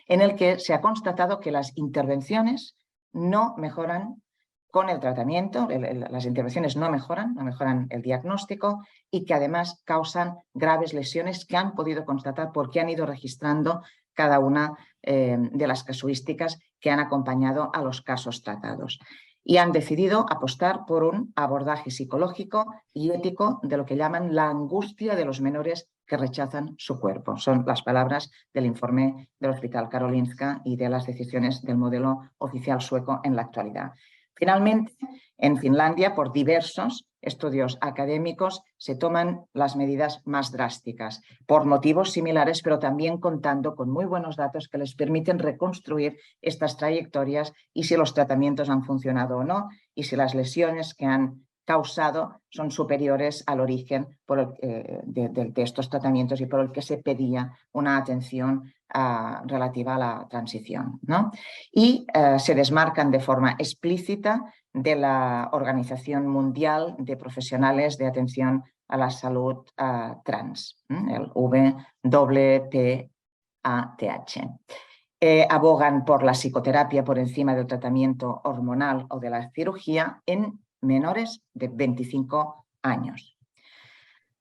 en el que se ha constatado que las intervenciones no mejoran con el tratamiento, las intervenciones no mejoran el diagnóstico y que además causan graves lesiones que han podido constatar porque han ido registrando cada una de las casuísticas que han acompañado a los casos tratados. Y han decidido apostar por un abordaje psicológico y ético de lo que llaman la angustia de los menores que rechazan su cuerpo. Son las palabras del informe del Hospital Karolinska y de las decisiones del modelo oficial sueco en la actualidad. Finalmente, en Finlandia, por diversos estudios académicos, se toman las medidas más drásticas, por motivos similares, pero también contando con muy buenos datos que les permiten reconstruir estas trayectorias y si los tratamientos han funcionado o no, y si las lesiones que han causado son superiores al origen de estos tratamientos y por el que se pedía una atención relativa a la transición, ¿no? Y se desmarcan de forma explícita de la Organización Mundial de Profesionales de Atención a la Salud Trans, el WPATH. Abogan por la psicoterapia por encima del tratamiento hormonal o de la cirugía en menores de 25 años.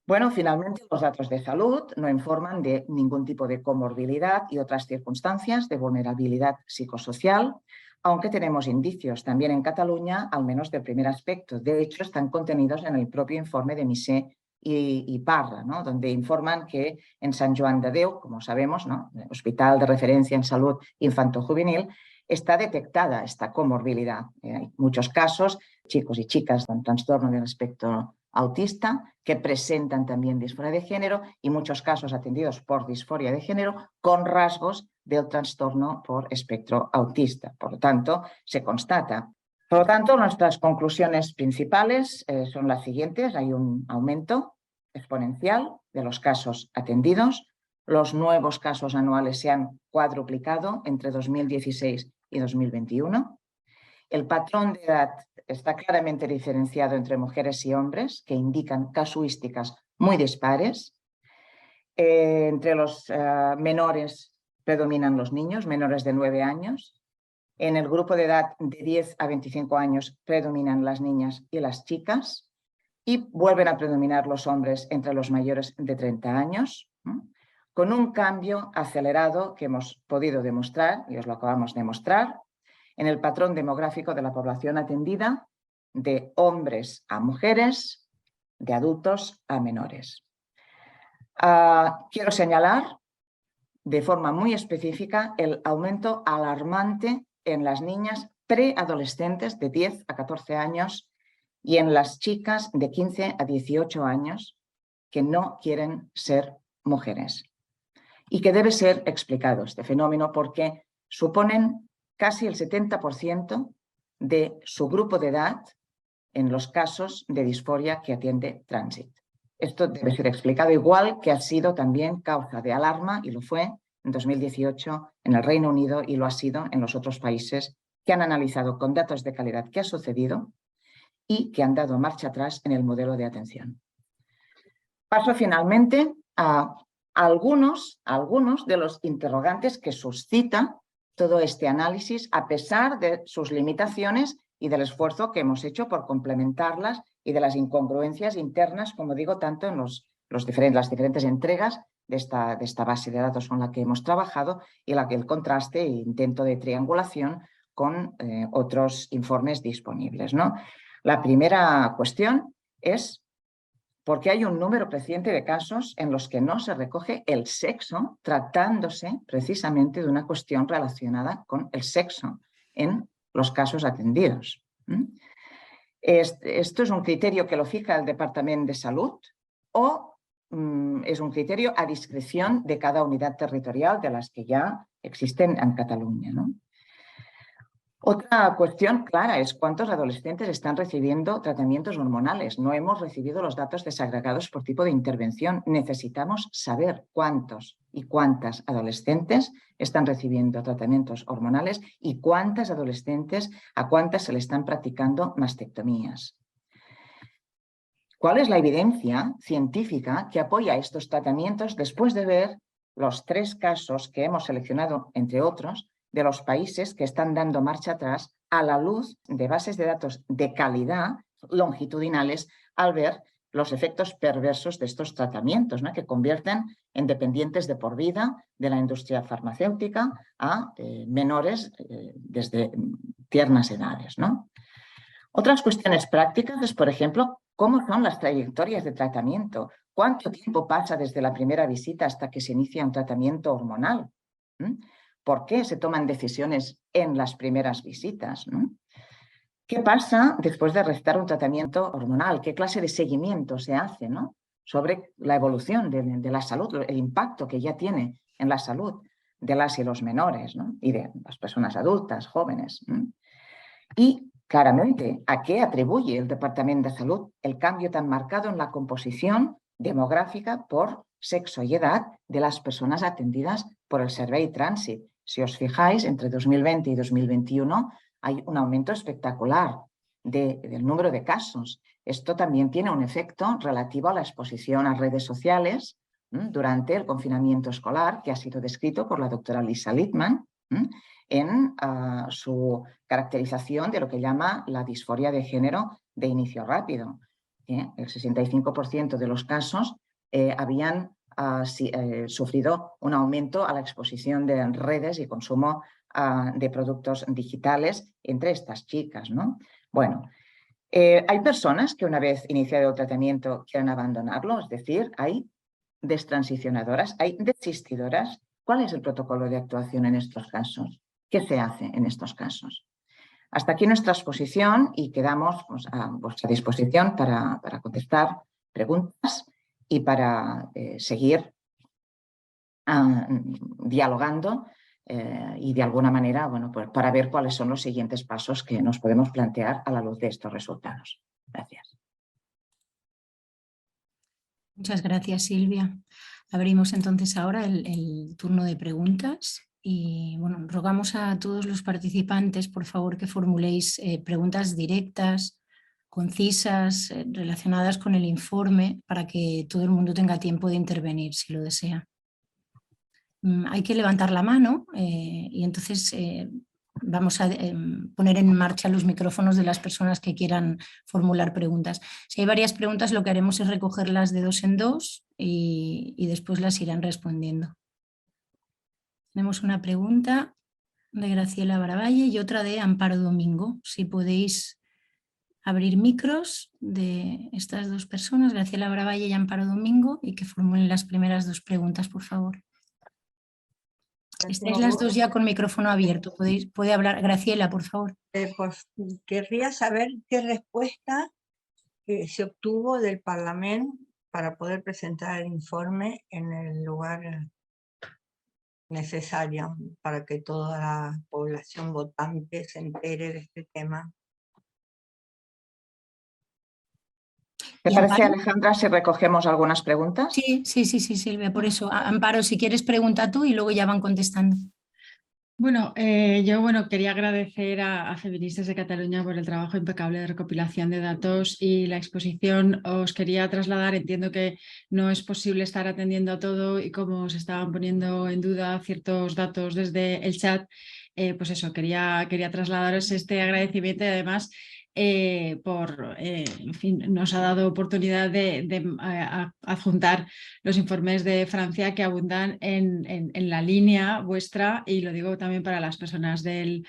Bueno, finalmente los datos de salud no informan de ningún tipo de comorbilidad y otras circunstancias de vulnerabilidad psicosocial, aunque tenemos indicios también en Cataluña, al menos del primer aspecto. De hecho, están contenidos en el propio informe de Misé y Parra, ¿no?, donde informan que en Sant Joan de Déu, como sabemos, ¿no?, el Hospital de Referencia en Salud Infantojuvenil, está detectada esta comorbilidad. Hay muchos casos, chicos y chicas con trastorno del espectro autista que presentan también disforia de género y muchos casos atendidos por disforia de género con rasgos del trastorno por espectro autista. Por lo tanto, se constata. Por lo tanto, nuestras conclusiones principales son las siguientes. Hay un aumento exponencial de los casos atendidos, Los nuevos casos anuales se han cuadruplicado entre 2016 y 2021. El patrón de edad está claramente diferenciado entre mujeres y hombres, que indican casuísticas muy dispares. Entre los menores predominan los niños, menores de 9 años. En el grupo de edad de 10 a 25 años predominan las niñas y las chicas. Y vuelven a predominar los hombres entre los mayores de 30 años, con un cambio acelerado que hemos podido demostrar, y os lo acabamos de mostrar, en el patrón demográfico de la población atendida, de hombres a mujeres, de adultos a menores. Quiero señalar de forma muy específica el aumento alarmante en las niñas preadolescentes de 10 a 14 años y en las chicas de 15 a 18 años que no quieren ser mujeres. Y que debe ser explicado este fenómeno porque suponen casi el 70% de su grupo de edad en los casos de disforia que atiende Transit. Esto debe ser explicado, igual que ha sido también causa de alarma, y lo fue en 2018 en el Reino Unido y lo ha sido en los otros países que han analizado con datos de calidad qué ha sucedido y que han dado marcha atrás en el modelo de atención. Paso finalmente a algunos de los interrogantes que suscita todo este análisis, a pesar de sus limitaciones y del esfuerzo que hemos hecho por complementarlas y de las incongruencias internas, como digo, tanto en las diferentes entregas de esta base de datos con la que hemos trabajado y el contraste e intento de triangulación con otros informes disponibles, ¿no? La primera cuestión es por qué hay un número creciente de casos en los que no se recoge el sexo, tratándose precisamente de una cuestión relacionada con el sexo en los casos atendidos. ¿Esto es un criterio que lo fija el Departamento de Salud o es un criterio a discreción de cada unidad territorial de las que ya existen en Cataluña, ¿no? Otra cuestión clara es cuántos adolescentes están recibiendo tratamientos hormonales. No hemos recibido los datos desagregados por tipo de intervención. Necesitamos saber cuántos y cuántas adolescentes están recibiendo tratamientos hormonales y cuántas adolescentes, a cuántas se le están practicando mastectomías. ¿Cuál es la evidencia científica que apoya estos tratamientos después de ver los 3 casos que hemos seleccionado, entre otros, de los países que están dando marcha atrás a la luz de bases de datos de calidad longitudinales al ver los efectos perversos de estos tratamientos, ¿no?, que convierten en dependientes de por vida de la industria farmacéutica a menores desde tiernas edades, ¿no? Otras cuestiones prácticas es, por ejemplo, cómo son las trayectorias de tratamiento, cuánto tiempo pasa desde la primera visita hasta que se inicia un tratamiento hormonal. ¿Por qué se toman decisiones en las primeras visitas, ¿no? ¿Qué pasa después de recetar un tratamiento hormonal? ¿Qué clase de seguimiento se hace, ¿no?, sobre la evolución de la salud, el impacto que ya tiene en la salud de las y los menores, ¿no?, y de las personas adultas, jóvenes, ¿no? Y claramente, ¿a qué atribuye el Departamento de Salud el cambio tan marcado en la composición demográfica por sexo y edad de las personas atendidas por el Servei Transit? Si os fijáis, entre 2020 y 2021 hay un aumento espectacular del número de casos. Esto también tiene un efecto relativo a la exposición a redes sociales durante el confinamiento escolar, que ha sido descrito por la doctora Lisa Littman en su caracterización de lo que llama la disforia de género de inicio rápido. El 65% de los casos habían sufrido un aumento a la exposición de redes y consumo de productos digitales entre estas chicas, ¿no? Bueno, hay personas que una vez iniciado el tratamiento quieren abandonarlo, es decir, hay destransicionadoras, hay desistidoras. ¿Cuál es el protocolo de actuación en estos casos? ¿Qué se hace en estos casos? Hasta aquí nuestra exposición y quedamos a vuestra disposición para contestar preguntas y para seguir dialogando y de alguna manera, bueno, pues para ver cuáles son los siguientes pasos que nos podemos plantear a la luz de estos resultados. Gracias. Muchas gracias, Silvia. Abrimos entonces ahora el turno de preguntas y bueno, rogamos a todos los participantes, por favor, que formuléis preguntas directas, concisas, relacionadas con el informe, para que todo el mundo tenga tiempo de intervenir si lo desea. Hay que levantar la mano y entonces vamos a poner en marcha los micrófonos de las personas que quieran formular preguntas. Si hay varias preguntas, lo que haremos es recogerlas de dos en dos y después las irán respondiendo. Tenemos una pregunta de Graciela Baravalle y otra de Amparo Domingo. Si podéis abrir micros de estas dos personas, Graciela Baravalle y Amparo Domingo, y que formulen las primeras dos preguntas, por favor. Estáis las dos ya con micrófono abierto. Puede hablar Graciela, por favor. Pues querría saber qué respuesta se obtuvo del Parlamento para poder presentar el informe en el lugar necesario para que toda la población votante se entere de este tema. ¿Te parece, Alejandra, si recogemos algunas preguntas? Sí, Silvia, por eso. Amparo, si quieres pregunta tú y luego ya van contestando. Bueno, yo quería agradecer a Feministas de Cataluña por el trabajo impecable de recopilación de datos y la exposición. Os quería trasladar, entiendo que no es posible estar atendiendo a todo y como se estaban poniendo en duda ciertos datos desde el chat, pues eso, quería trasladaros este agradecimiento y además en fin, nos ha dado oportunidad de adjuntar los informes de Francia que abundan en la línea vuestra, y lo digo también para las personas del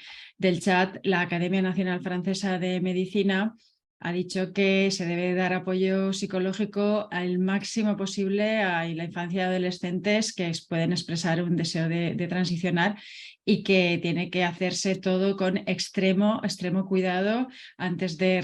chat. La Academia Nacional Francesa de Medicina ha dicho que se debe dar apoyo psicológico al máximo posible a la infancia y adolescentes que pueden expresar un deseo de transicionar, y que tiene que hacerse todo con extremo cuidado antes de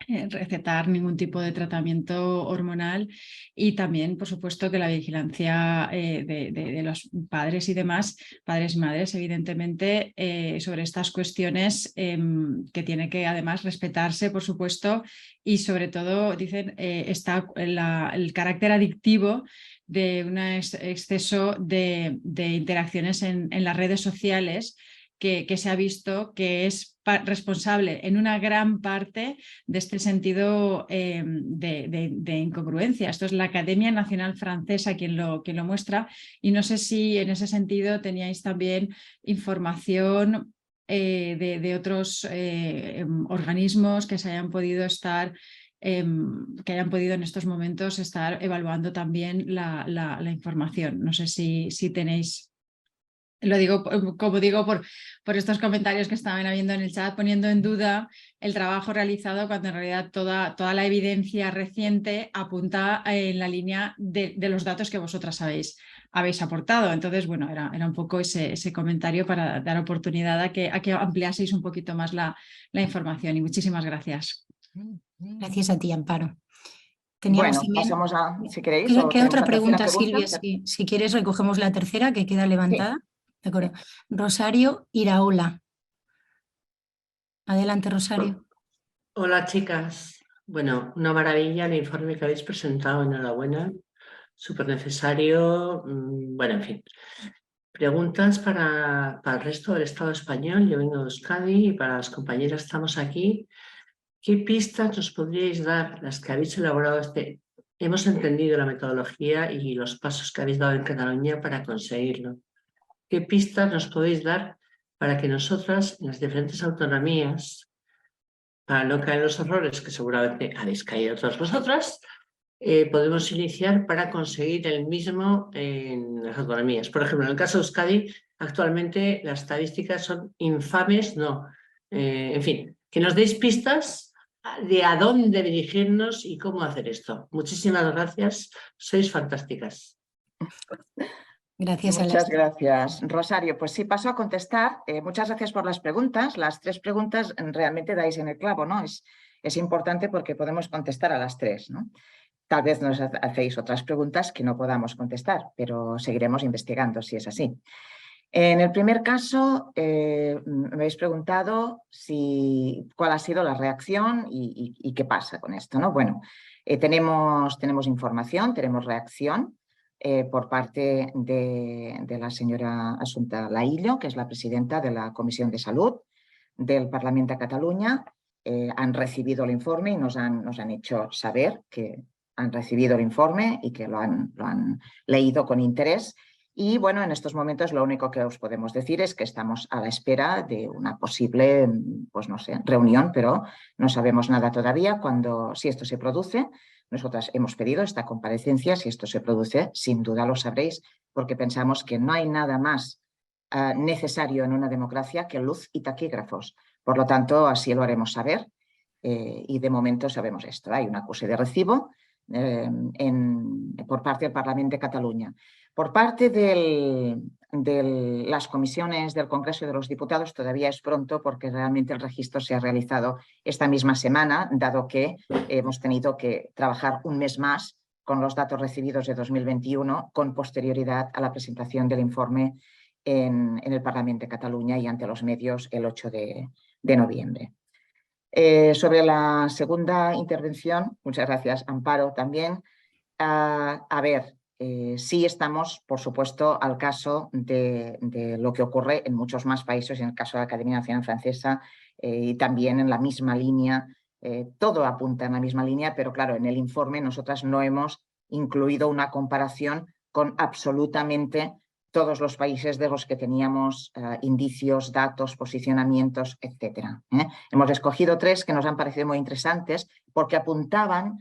recetar ningún tipo de tratamiento hormonal, y también, por supuesto, que la vigilancia de los padres y demás, padres y madres, evidentemente, sobre estas cuestiones que tiene que además respetarse, por supuesto, y sobre todo, dicen, está el carácter adictivo de un exceso de interacciones en las redes sociales, que se ha visto que es responsable en una gran parte de este sentido de incongruencia. Esto es la Academia Nacional Francesa quien lo muestra, y no sé si en ese sentido teníais también información de otros organismos que se hayan podido que hayan podido en estos momentos estar evaluando también la información. No sé si tenéis... Lo digo, como digo, por estos comentarios que estaban habiendo en el chat, poniendo en duda el trabajo realizado, cuando en realidad toda la evidencia reciente apunta en la línea de los datos que vosotras habéis aportado. Entonces, bueno, era un poco ese comentario para dar oportunidad a que ampliaseis un poquito más la información, y muchísimas gracias. Gracias a ti, Amparo. Bueno, pasamos a, si queréis. Queda otra pregunta, Silvia. Si quieres, recogemos la tercera, que queda levantada. Sí. De acuerdo. Rosario Iraola. Adelante, Rosario. Hola, chicas. Bueno, una maravilla el informe que habéis presentado, enhorabuena. Súper necesario. Bueno, en fin. Preguntas para el resto del Estado español. Yo vengo de Euskadi y para las compañeras que estamos aquí. ¿Qué pistas nos podríais dar, las que habéis elaborado? Hemos entendido la metodología y los pasos que habéis dado en Cataluña para conseguirlo. ¿Qué pistas nos podéis dar para que nosotras, en las diferentes autonomías, para no caer en los errores que seguramente habéis caído todas vosotras, podemos iniciar para conseguir el mismo en las autonomías? Por ejemplo, en el caso de Euskadi, actualmente las estadísticas son infames, en fin, que nos deis pistas de a dónde dirigirnos y cómo hacer esto. Muchísimas gracias, sois fantásticas. Gracias. Muchas gracias, Rosario. Pues sí, paso a contestar. Muchas gracias por las preguntas. Las tres preguntas realmente dais en el clavo, ¿no? Es importante porque podemos contestar a las tres, ¿no? Tal vez nos hacéis otras preguntas que no podamos contestar, pero seguiremos investigando si es así. En el primer caso, me habéis preguntado cuál ha sido la reacción y qué pasa con esto, ¿no? Bueno, Tenemos información, tenemos reacción por parte de la señora Assumpta Laïllo, que es la presidenta de la Comisión de Salud del Parlamento de Cataluña. Han recibido el informe y nos han hecho saber que han recibido el informe y que lo han leído con interés. Y bueno, en estos momentos lo único que os podemos decir es que estamos a la espera de una posible, pues no sé, reunión, pero no sabemos nada todavía. Si esto se produce, nosotras hemos pedido esta comparecencia. Si esto se produce, sin duda lo sabréis, porque pensamos que no hay nada más necesario en una democracia que luz y taquígrafos. Por lo tanto, así lo haremos saber y de momento sabemos esto. Hay un acuse de recibo por parte del Parlamento de Cataluña. Por parte de las comisiones del Congreso de los Diputados todavía es pronto porque realmente el registro se ha realizado esta misma semana, dado que hemos tenido que trabajar un mes más con los datos recibidos de 2021 con posterioridad a la presentación del informe en el Parlamento de Cataluña y ante los medios el 8 de noviembre. Sobre la segunda intervención, muchas gracias, Amparo, también. Sí estamos, por supuesto, al caso de lo que ocurre en muchos más países, en el caso de la Academia Nacional Francesa y también en la misma línea. Todo apunta en la misma línea, pero claro, en el informe nosotras no hemos incluido una comparación con absolutamente todos los países de los que teníamos indicios, datos, posicionamientos, etc. Hemos escogido 3 que nos han parecido muy interesantes porque apuntaban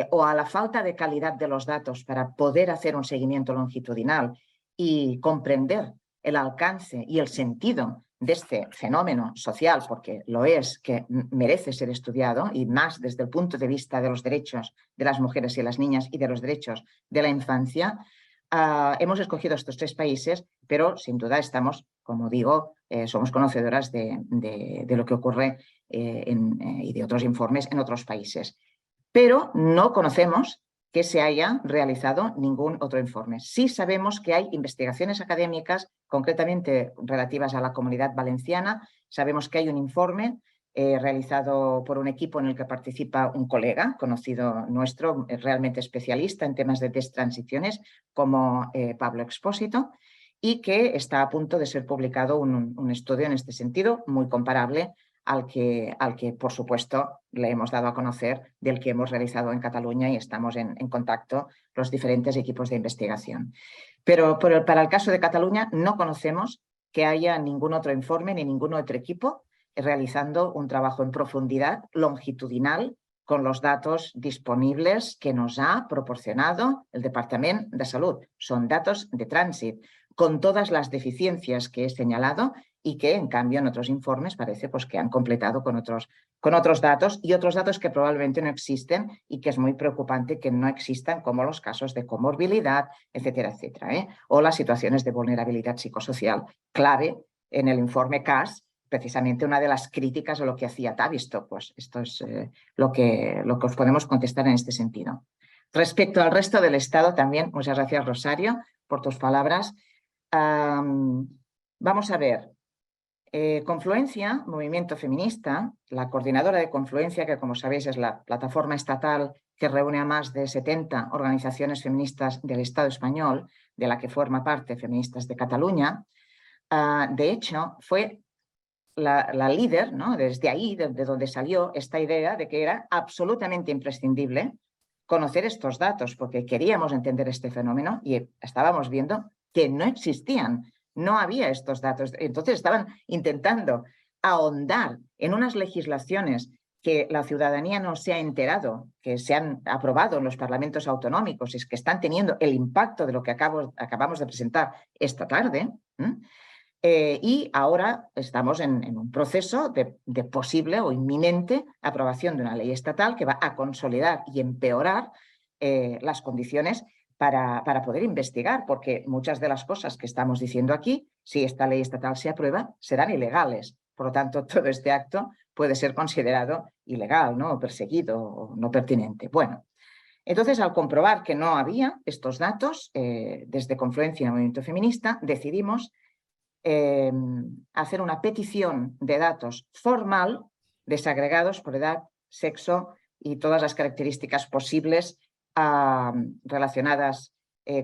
o a la falta de calidad de los datos para poder hacer un seguimiento longitudinal y comprender el alcance y el sentido de este fenómeno social, porque lo es, que merece ser estudiado y más desde el punto de vista de los derechos de las mujeres y las niñas y de los derechos de la infancia. Hemos escogido estos 3 países, pero sin duda estamos, como digo, somos conocedoras de lo que ocurre y de otros informes en otros países. Pero no conocemos que se haya realizado ningún otro informe. Sí sabemos que hay investigaciones académicas, concretamente relativas a la Comunidad Valenciana. Sabemos que hay un informe realizado por un equipo en el que participa un colega conocido nuestro, realmente especialista en temas de destransiciones, como Pablo Expósito, y que está a punto de ser publicado un estudio en este sentido, muy comparable al que, por supuesto, le hemos dado a conocer, del que hemos realizado en Cataluña y estamos en contacto los diferentes equipos de investigación. Pero para el caso de Cataluña no conocemos que haya ningún otro informe ni ningún otro equipo realizando un trabajo en profundidad, longitudinal, con los datos disponibles que nos ha proporcionado el Departamento de Salud. Son datos de tránsito, con todas las deficiencias que he señalado y que, en cambio, en otros informes parece pues, que han completado con otros datos y otros datos que probablemente no existen y que es muy preocupante que no existan, como los casos de comorbilidad, etcétera, etcétera, o las situaciones de vulnerabilidad psicosocial, clave en el informe CAS. Precisamente una de las críticas a lo que hacía Tavistock, pues esto es lo que os podemos contestar en este sentido. Respecto al resto del Estado también, muchas gracias Rosario por tus palabras. Vamos a ver, Confluencia, Movimiento Feminista, la coordinadora de Confluencia, que como sabéis es la plataforma estatal que reúne a más de 70 organizaciones feministas del Estado español, de la que forma parte Feministas de Cataluña, de hecho fue la líder, ¿no? Desde ahí, de donde salió esta idea de que era absolutamente imprescindible conocer estos datos, porque queríamos entender este fenómeno y estábamos viendo que no existían, no había estos datos. Entonces estaban intentando ahondar en unas legislaciones que la ciudadanía no se ha enterado, que se han aprobado en los parlamentos autonómicos, es que están teniendo el impacto de lo que acabamos de presentar esta tarde. Y ahora estamos en un proceso de posible o inminente aprobación de una ley estatal que va a consolidar y empeorar las condiciones para poder investigar, porque muchas de las cosas que estamos diciendo aquí, si esta ley estatal se aprueba, serán ilegales. Por lo tanto, todo este acto puede ser considerado ilegal, ¿no? O perseguido o no pertinente. Bueno, entonces, al comprobar que no había estos datos, desde Confluencia y el Movimiento Feminista, decidimos hacer una petición de datos formal desagregados por edad, sexo, y todas las características posibles relacionadas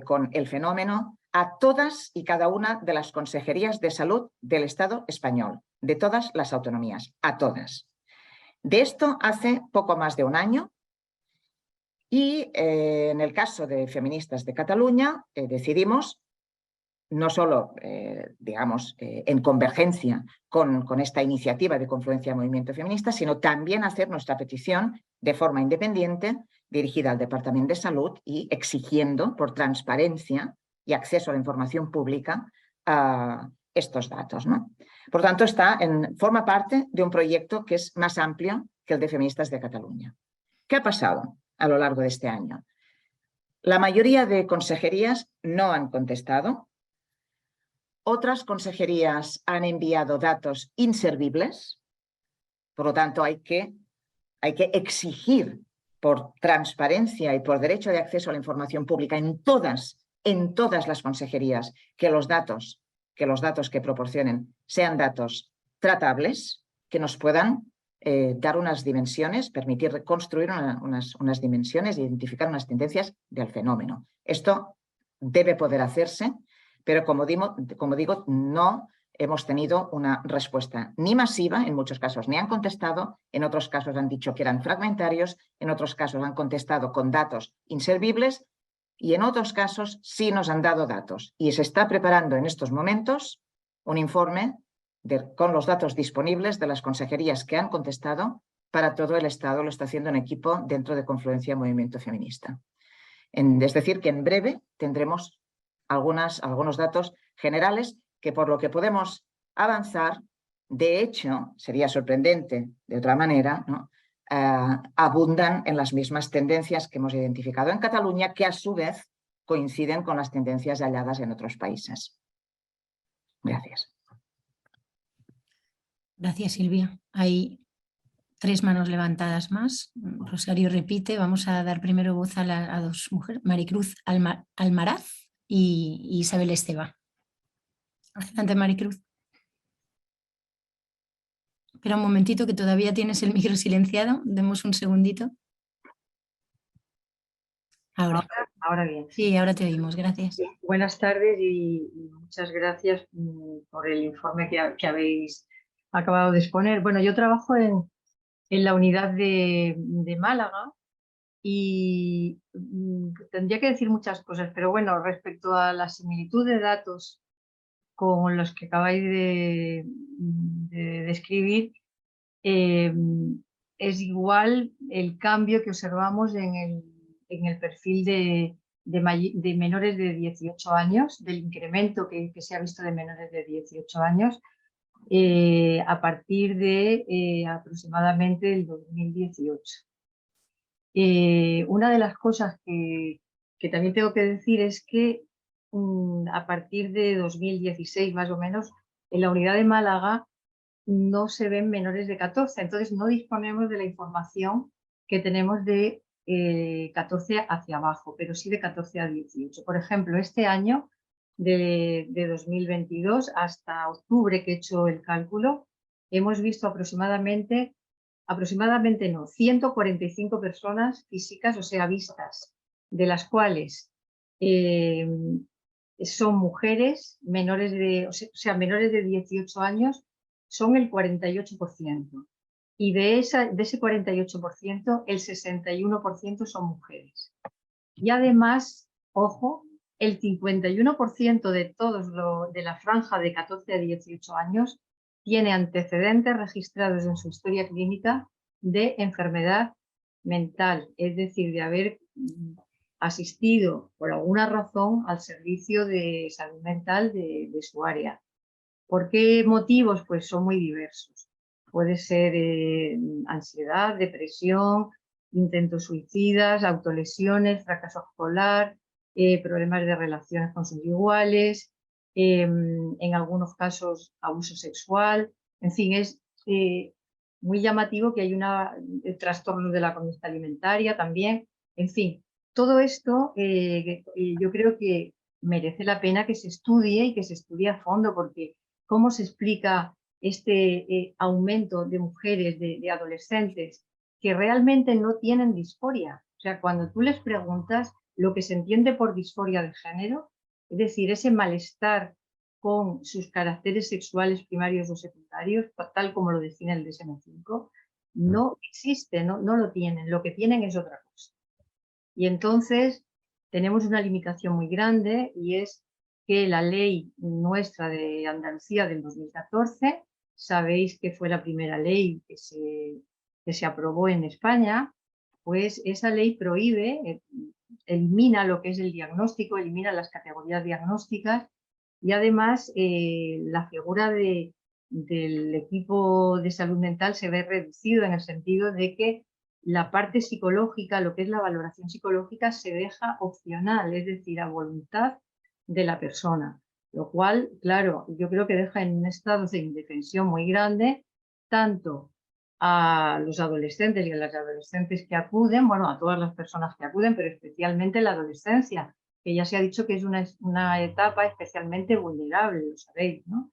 con el fenómeno a todas y cada una de las consejerías de salud del Estado español, de todas las autonomías, a todas. De esto hace poco más de un año y en el caso de Feministas de Cataluña decidimos no solo, digamos, en convergencia con esta iniciativa de confluencia del movimiento feminista, sino también hacer nuestra petición de forma independiente dirigida al Departamento de Salud y exigiendo por transparencia y acceso a la información pública estos datos, ¿no? Por tanto, forma parte de un proyecto que es más amplio que el de Feministas de Cataluña. ¿Qué ha pasado a lo largo de este año? La mayoría de consejerías no han contestado. Otras consejerías han enviado datos inservibles. Por lo tanto, hay que exigir por transparencia y por derecho de acceso a la información pública en todas las consejerías que los datos que proporcionen sean datos tratables, que nos puedan dar unas dimensiones, permitir reconstruir unas dimensiones e identificar unas tendencias del fenómeno. Esto debe poder hacerse, pero como digo, no hemos tenido una respuesta ni masiva, en muchos casos ni han contestado, en otros casos han dicho que eran fragmentarios, en otros casos han contestado con datos inservibles y en otros casos sí nos han dado datos. Y se está preparando en estos momentos un informe con los datos disponibles de las consejerías que han contestado para todo el Estado. Lo está haciendo un equipo dentro de Confluencia Movimiento Feminista. Es decir, que en breve tendremos algunos datos generales que, por lo que podemos avanzar, de hecho, sería sorprendente de otra manera, ¿no? Abundan en las mismas tendencias que hemos identificado en Cataluña, que a su vez coinciden con las tendencias halladas en otros países. Gracias. Gracias, Silvia. Hay 3 manos levantadas más. Rosario repite. Vamos a dar primero voz a 2 mujeres, Maricruz Almaraz y Isabel Esteba. Adelante, Maricruz. Espera un momentito que todavía tienes el micro silenciado. Demos un segundito. Ahora bien. Sí, ahora te oímos. Gracias. Buenas tardes y muchas gracias por el informe que habéis acabado de exponer. Bueno, yo trabajo en la unidad de Málaga y tendría que decir muchas cosas, pero bueno, respecto a la similitud de datos con los que acabáis de describir, es igual el cambio que observamos en el perfil de menores de 18 años, del incremento que se ha visto de menores de 18 años a partir de aproximadamente el 2018. Una de las cosas que también tengo que decir es que a partir de 2016 más o menos en la unidad de Málaga no se ven menores de 14, entonces no disponemos de la información que tenemos de 14 hacia abajo, pero sí de 14 a 18. Por ejemplo, este año de 2022 hasta octubre, que he hecho el cálculo, hemos visto aproximadamente 145 personas físicas, o sea, vistas, de las cuales son mujeres menores de 18 años, son el 48%. Y de ese 48%, el 61% son mujeres. Y además, ojo, el 51% de todos de la franja de 14 a 18 años tiene antecedentes registrados en su historia clínica de enfermedad mental, es decir, de haber asistido por alguna razón al servicio de salud mental de su área. ¿Por qué motivos? Pues son muy diversos. Puede ser ansiedad, depresión, intentos suicidas, autolesiones, fracaso escolar, problemas de relaciones con sus iguales, en algunos casos abuso sexual. En fin, es muy llamativo que hay trastornos de la conducta alimentaria también. En fin, todo esto yo creo que merece la pena que se estudie y que se estudie a fondo, porque ¿cómo se explica este aumento de mujeres, de adolescentes que realmente no tienen disforia. O sea, cuando tú les preguntas lo que se entiende por disforia de género, es decir, ese malestar con sus caracteres sexuales primarios o secundarios, tal como lo define el DSM-5, no existe, no lo tienen, lo que tienen es otra cosa. Y entonces tenemos una limitación muy grande y es que la ley nuestra de Andalucía del 2014, sabéis que fue la primera ley que se aprobó en España, pues esa ley prohíbe, elimina lo que es el diagnóstico, elimina las categorías diagnósticas y además la figura del equipo de salud mental se ve reducido en el sentido de que la parte psicológica, lo que es la valoración psicológica, se deja opcional, es decir, a voluntad de la persona, lo cual, claro, yo creo que deja en un estado de indefensión muy grande tanto a los adolescentes y a las adolescentes que acuden, bueno, a todas las personas que acuden, pero especialmente la adolescencia, que ya se ha dicho que es una etapa especialmente vulnerable, lo sabéis, ¿no?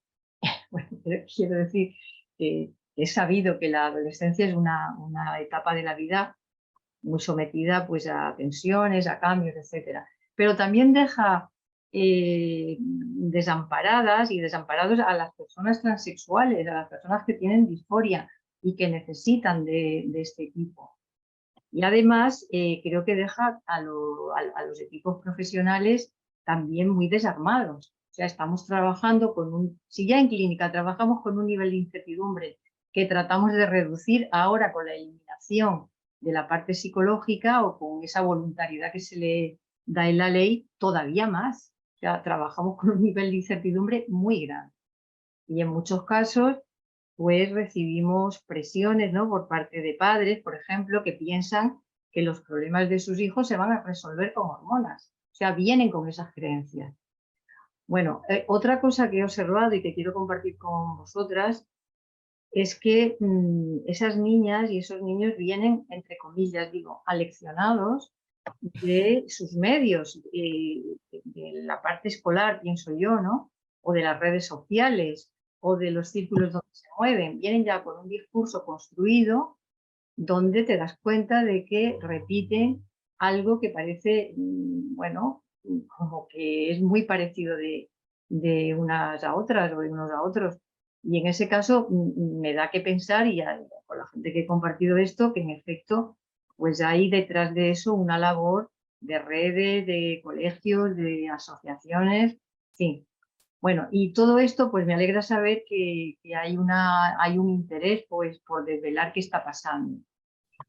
Bueno, quiero decir que es sabido que la adolescencia es una etapa de la vida muy sometida pues, a tensiones, a cambios, etc. Pero también deja desamparadas y desamparados a las personas transexuales, a las personas que tienen disforia y que necesitan de este equipo. Y además creo que deja a los equipos profesionales también muy desarmados. O sea, estamos trabajando si ya en clínica trabajamos con un nivel de incertidumbre que tratamos de reducir ahora con la eliminación de la parte psicológica o con esa voluntariedad que se le da en la ley, todavía más. O sea, trabajamos con un nivel de incertidumbre muy grande. Y en muchos casos, pues recibimos presiones, ¿no?, por parte de padres, por ejemplo, que piensan que los problemas de sus hijos se van a resolver con hormonas. O sea, vienen con esas creencias. Bueno, otra cosa que he observado y que quiero compartir con vosotras es que esas niñas y esos niños vienen, entre comillas, digo, aleccionados de sus medios, de la parte escolar, pienso yo, ¿no? O de las redes sociales, o de los círculos donde se mueven. Vienen ya con un discurso construido donde te das cuenta de que repiten algo que parece, bueno, como que es muy parecido de unas a otras o de unos a otros. Y en ese caso me da que pensar, y con la gente que he compartido esto, que en efecto pues hay detrás de eso una labor de redes, de colegios, de asociaciones, en fin. Bueno, y todo esto pues me alegra saber que hay un interés pues por desvelar qué está pasando.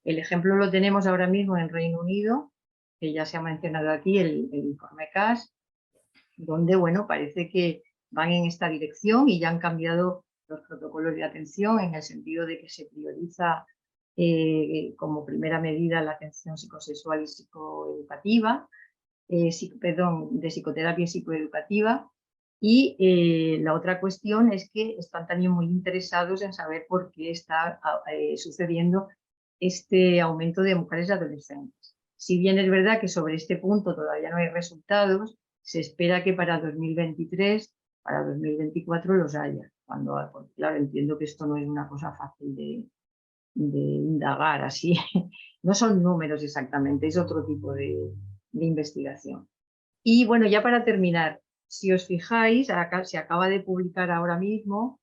El ejemplo lo tenemos ahora mismo en Reino Unido, que ya se ha mencionado aquí, el informe CAS, donde, bueno, parece que van en esta dirección y ya han cambiado los protocolos de atención en el sentido de que se prioriza como primera medida la atención psicosexual y psicoeducativa, de psicoterapia y psicoeducativa. Y la otra cuestión es que están también muy interesados en saber por qué está sucediendo este aumento de mujeres adolescentes. Si bien es verdad que sobre este punto todavía no hay resultados, se espera que para 2023, para 2024 los haya. Claro, entiendo que esto no es una cosa fácil de indagar así. No son números exactamente, es otro tipo de investigación. Y bueno, ya para terminar, si os fijáis, se acaba de publicar ahora mismo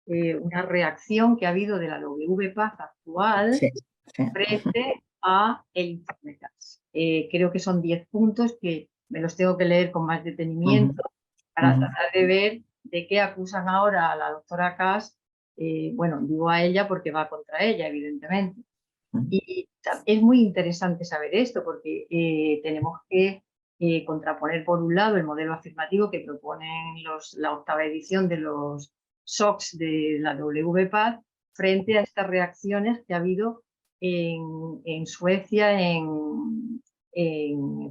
una reacción que ha habido de la WPATH actual frente a el informe CAS. Creo que son 10 puntos que me los tengo que leer con más detenimiento para tratar de ver de qué acusan ahora a la doctora CAS. Bueno, digo a ella porque va contra ella, evidentemente. Y es muy interesante saber esto porque tenemos que contraponer por un lado el modelo afirmativo que proponen la 8ª edición de los SOCs de la WPATH frente a estas reacciones que ha habido en Suecia, en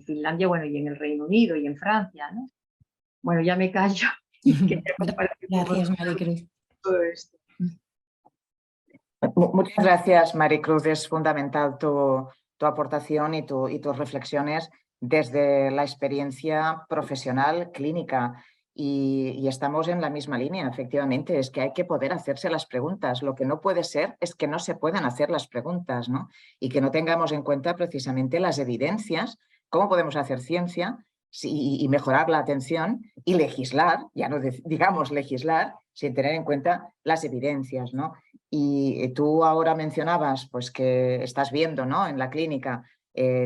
Finlandia, bueno, y en el Reino Unido y en Francia, ¿no? Bueno, ya me callo. Gracias, Maricruz. Todo esto. Muchas gracias, Maricruz. Es fundamental tu aportación y tus reflexiones desde la experiencia profesional clínica. Y estamos en la misma línea, efectivamente, es que hay que poder hacerse las preguntas. Lo que no puede ser es que no se puedan hacer las preguntas, ¿no? Y que no tengamos en cuenta precisamente las evidencias, cómo podemos hacer ciencia y mejorar la atención y legislar, ya no digamos legislar, sin tener en cuenta las evidencias, ¿no? Y tú ahora mencionabas pues, que estás viendo, ¿no?, en la clínica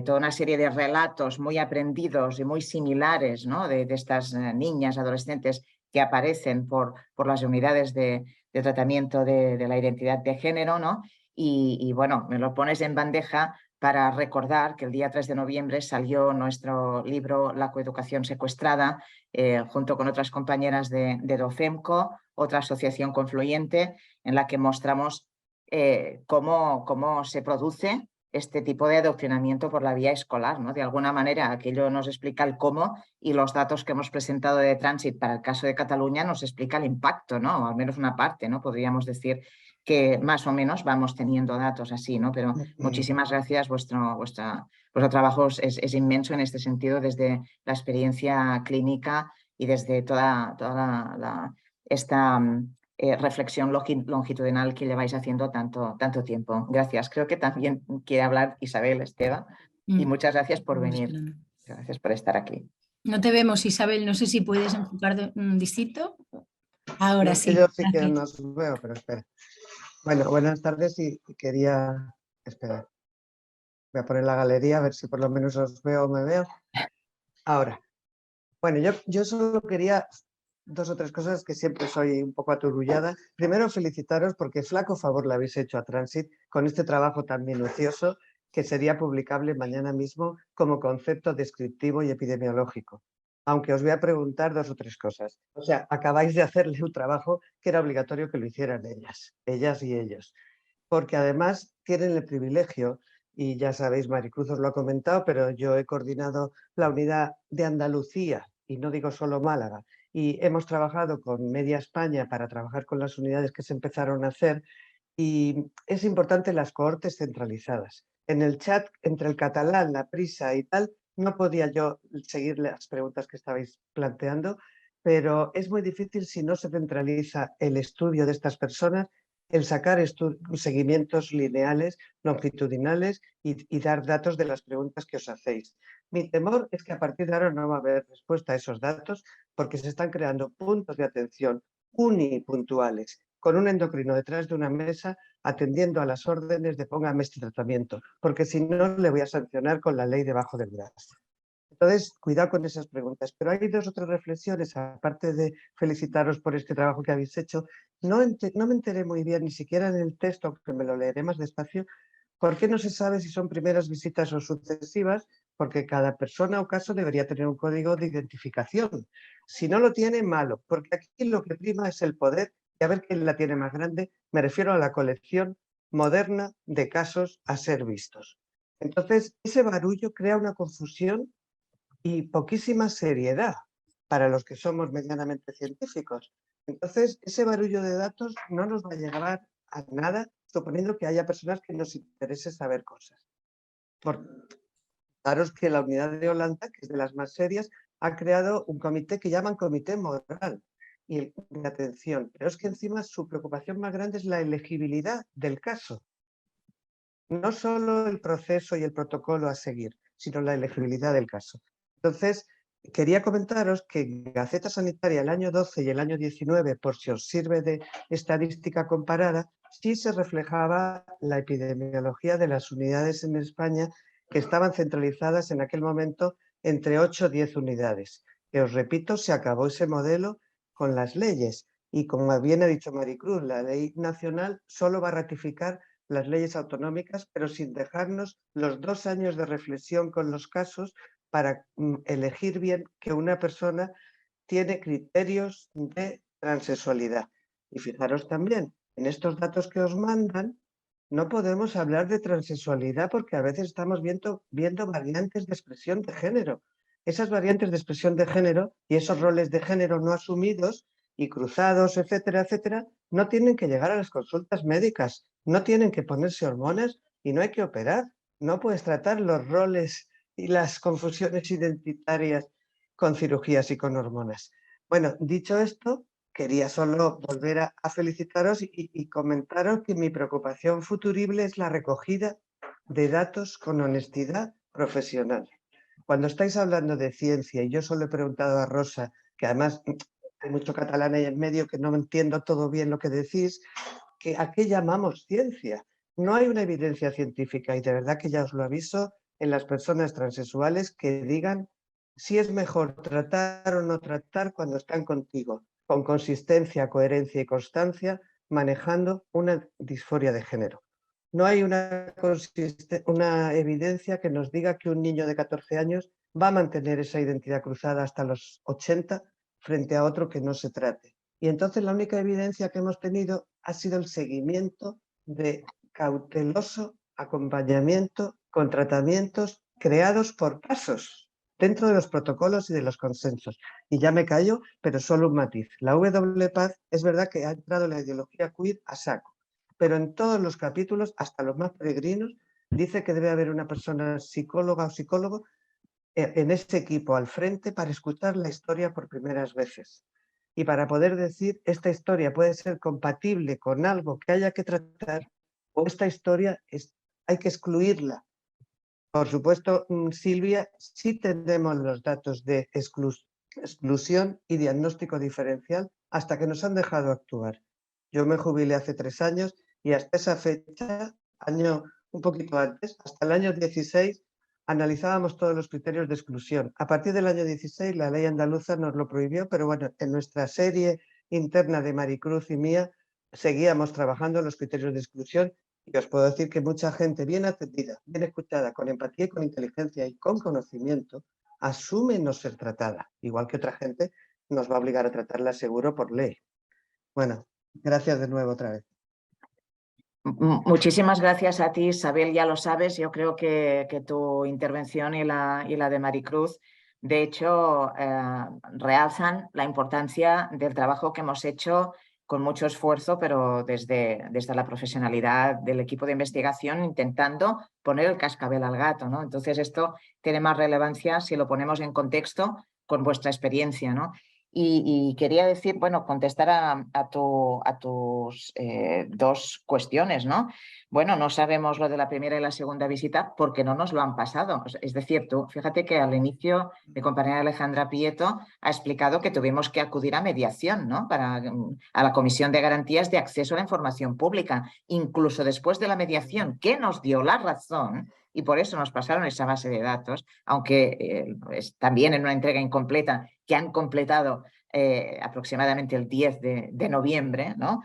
toda una serie de relatos muy aprendidos y muy similares, ¿no?, de estas niñas, adolescentes que aparecen por las unidades de tratamiento de la identidad de género, ¿no? Y bueno, me lo pones en bandeja para recordar que el día 3 de noviembre salió nuestro libro La coeducación secuestrada, junto con otras compañeras de Docemco, otra asociación confluyente, en la que mostramos cómo se produce este tipo de adoctrinamiento por la vía escolar, ¿no? De alguna manera, aquello nos explica el cómo y los datos que hemos presentado de Transit para el caso de Cataluña nos explica el impacto, ¿no? O al menos una parte, ¿no? Podríamos decir que más o menos vamos teniendo datos así, ¿no? Pero muchísimas gracias, vuestro trabajo es inmenso en este sentido, desde la experiencia clínica y desde toda esta reflexión longitudinal que lleváis haciendo tanto tiempo. Gracias. Creo que también quiere hablar Isabel Esteva y muchas gracias por venir. Gracias por estar aquí. No te vemos, Isabel. No sé si puedes enfocar distinto. Ahora sí. Yo sí que no os veo, pero espera. Bueno, buenas tardes y quería... Espera. Voy a poner la galería a ver si por lo menos os veo o me veo. Ahora. Bueno, yo solo quería... 2 o 3 cosas que siempre soy un poco aturullada. Primero, felicitaros porque flaco favor le habéis hecho a Transit con este trabajo tan minucioso que sería publicable mañana mismo como concepto descriptivo y epidemiológico. Aunque os voy a preguntar 2 o 3 cosas. O sea, acabáis de hacerle un trabajo que era obligatorio que lo hicieran ellas y ellos. Porque además tienen el privilegio, y ya sabéis, Maricruz os lo ha comentado, pero yo he coordinado la unidad de Andalucía, y no digo solo Málaga, y hemos trabajado con Media España para trabajar con las unidades que se empezaron a hacer, y es importante las cohortes centralizadas. En el chat, entre el catalán, la prisa y tal, no podía yo seguir las preguntas que estabais planteando, pero es muy difícil si no se centraliza el estudio de estas personas, el sacar seguimientos lineales, longitudinales y dar datos de las preguntas que os hacéis. Mi temor es que a partir de ahora no va a haber respuesta a esos datos porque se están creando puntos de atención unipuntuales con un endocrino detrás de una mesa atendiendo a las órdenes de póngame este tratamiento, porque si no le voy a sancionar con la ley debajo del brazo. Entonces, cuidado con esas preguntas. Pero hay 2 o 3 reflexiones, aparte de felicitaros por este trabajo que habéis hecho. No me enteré muy bien, ni siquiera en el texto, que me lo leeré más despacio, por qué no se sabe si son primeras visitas o sucesivas, porque cada persona o caso debería tener un código de identificación. Si no lo tiene, malo, porque aquí lo que prima es el poder y a ver quién la tiene más grande. Me refiero a la colección moderna de casos a ser vistos. Entonces, ese barullo crea una confusión y poquísima seriedad para los que somos medianamente científicos. Entonces, ese barullo de datos no nos va a llevar a nada, suponiendo que haya personas que nos interese saber cosas. Daros que la unidad de Holanda, que es de las más serias, ha creado un comité que llaman comité moral y de atención. Pero es que encima su preocupación más grande es la elegibilidad del caso. No solo el proceso y el protocolo a seguir, sino la elegibilidad del caso. Entonces, quería comentaros que en Gaceta Sanitaria el año 12 y el año 19, por si os sirve de estadística comparada, sí se reflejaba la epidemiología de las unidades en España que estaban centralizadas en aquel momento entre 8 o 10 unidades. Que os repito, se acabó ese modelo con las leyes y como bien ha dicho Maricruz, la ley nacional solo va a ratificar las leyes autonómicas, pero sin dejarnos los 2 años de reflexión con los casos para elegir bien que una persona tiene criterios de transexualidad. Y fijaros también, en estos datos que os mandan, no podemos hablar de transexualidad porque a veces estamos viendo variantes de expresión de género. Esas variantes de expresión de género y esos roles de género no asumidos y cruzados, etcétera, etcétera, no tienen que llegar a las consultas médicas, no tienen que ponerse hormonas y no hay que operar. No puedes tratar los roles y las confusiones identitarias con cirugías y con hormonas. Bueno, dicho esto, quería solo volver a felicitaros y comentaros que mi preocupación futurible es la recogida de datos con honestidad profesional. Cuando estáis hablando de ciencia, y yo solo he preguntado a Rosa, que además hay mucho catalán ahí en medio que no entiendo todo bien lo que decís, que ¿a qué llamamos ciencia? No hay una evidencia científica y de verdad que ya os lo aviso en las personas transexuales que digan si es mejor tratar o no tratar cuando están contigo, con consistencia, coherencia y constancia, manejando una disforia de género. No hay una evidencia que nos diga que un niño de 14 años va a mantener esa identidad cruzada hasta los 80 frente a otro que no se trate. Y entonces la única evidencia que hemos tenido ha sido el seguimiento de cauteloso acompañamiento con tratamientos creados por casos dentro de los protocolos y de los consensos. Y ya me callo, pero solo un matiz. La WPATH es verdad que ha entrado la ideología queer a saco, pero en todos los capítulos, hasta los más peregrinos, dice que debe haber una persona psicóloga o psicólogo en ese equipo al frente para escuchar la historia por primeras veces. Y para poder decir, esta historia puede ser compatible con algo que haya que tratar, o esta historia hay que excluirla. Por supuesto, Silvia, sí tenemos los datos de exclusión y diagnóstico diferencial hasta que nos han dejado actuar. Yo me jubilé hace 3 años y hasta esa fecha, un poquito antes, hasta el año 16, analizábamos todos los criterios de exclusión. A partir del año 16, la ley andaluza nos lo prohibió, pero bueno, en nuestra serie interna de Maricruz y mía, seguíamos trabajando en los criterios de exclusión y os puedo decir que mucha gente bien atendida, bien escuchada, con empatía y con inteligencia y con conocimiento, asume no ser tratada, igual que otra gente nos va a obligar a tratarla seguro por ley. Bueno, gracias de nuevo otra vez. Muchísimas gracias a ti, Isabel, ya lo sabes, yo creo que tu intervención y la de Maricruz, de hecho, realzan la importancia del trabajo que hemos hecho con mucho esfuerzo, pero desde la profesionalidad del equipo de investigación, intentando poner el cascabel al gato, ¿no? Entonces esto tiene más relevancia si lo ponemos en contexto con vuestra experiencia, ¿no? Y quería decir, bueno, contestar a tus 2 cuestiones, ¿no? Bueno, no sabemos lo de la primera y la segunda visita porque no nos lo han pasado. Es decir, tú, fíjate que al inicio mi compañera Alejandra Prieto ha explicado que tuvimos que acudir a mediación, ¿no? A la Comisión de Garantías de Acceso a la Información Pública, incluso después de la mediación, que nos dio la razón. Y por eso nos pasaron esa base de datos, aunque también en una entrega incompleta que han completado aproximadamente el 10 de noviembre, ¿no?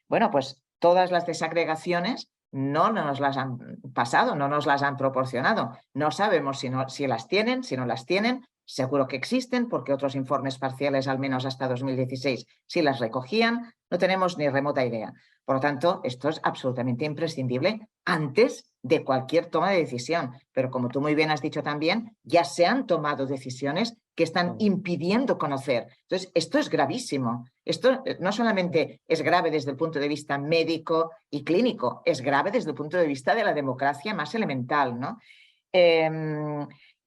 Bueno, pues todas las desagregaciones no nos las han pasado, no nos las han proporcionado. No sabemos si las tienen, si no las tienen. Seguro que existen porque otros informes parciales, al menos hasta 2016, sí las recogían. No tenemos ni remota idea. Por lo tanto, esto es absolutamente imprescindible antes de cualquier toma de decisión. Pero como tú muy bien has dicho también, ya se han tomado decisiones que están impidiendo conocer. Entonces, esto es gravísimo. Esto no solamente es grave desde el punto de vista médico y clínico, es grave desde el punto de vista de la democracia más elemental, ¿no?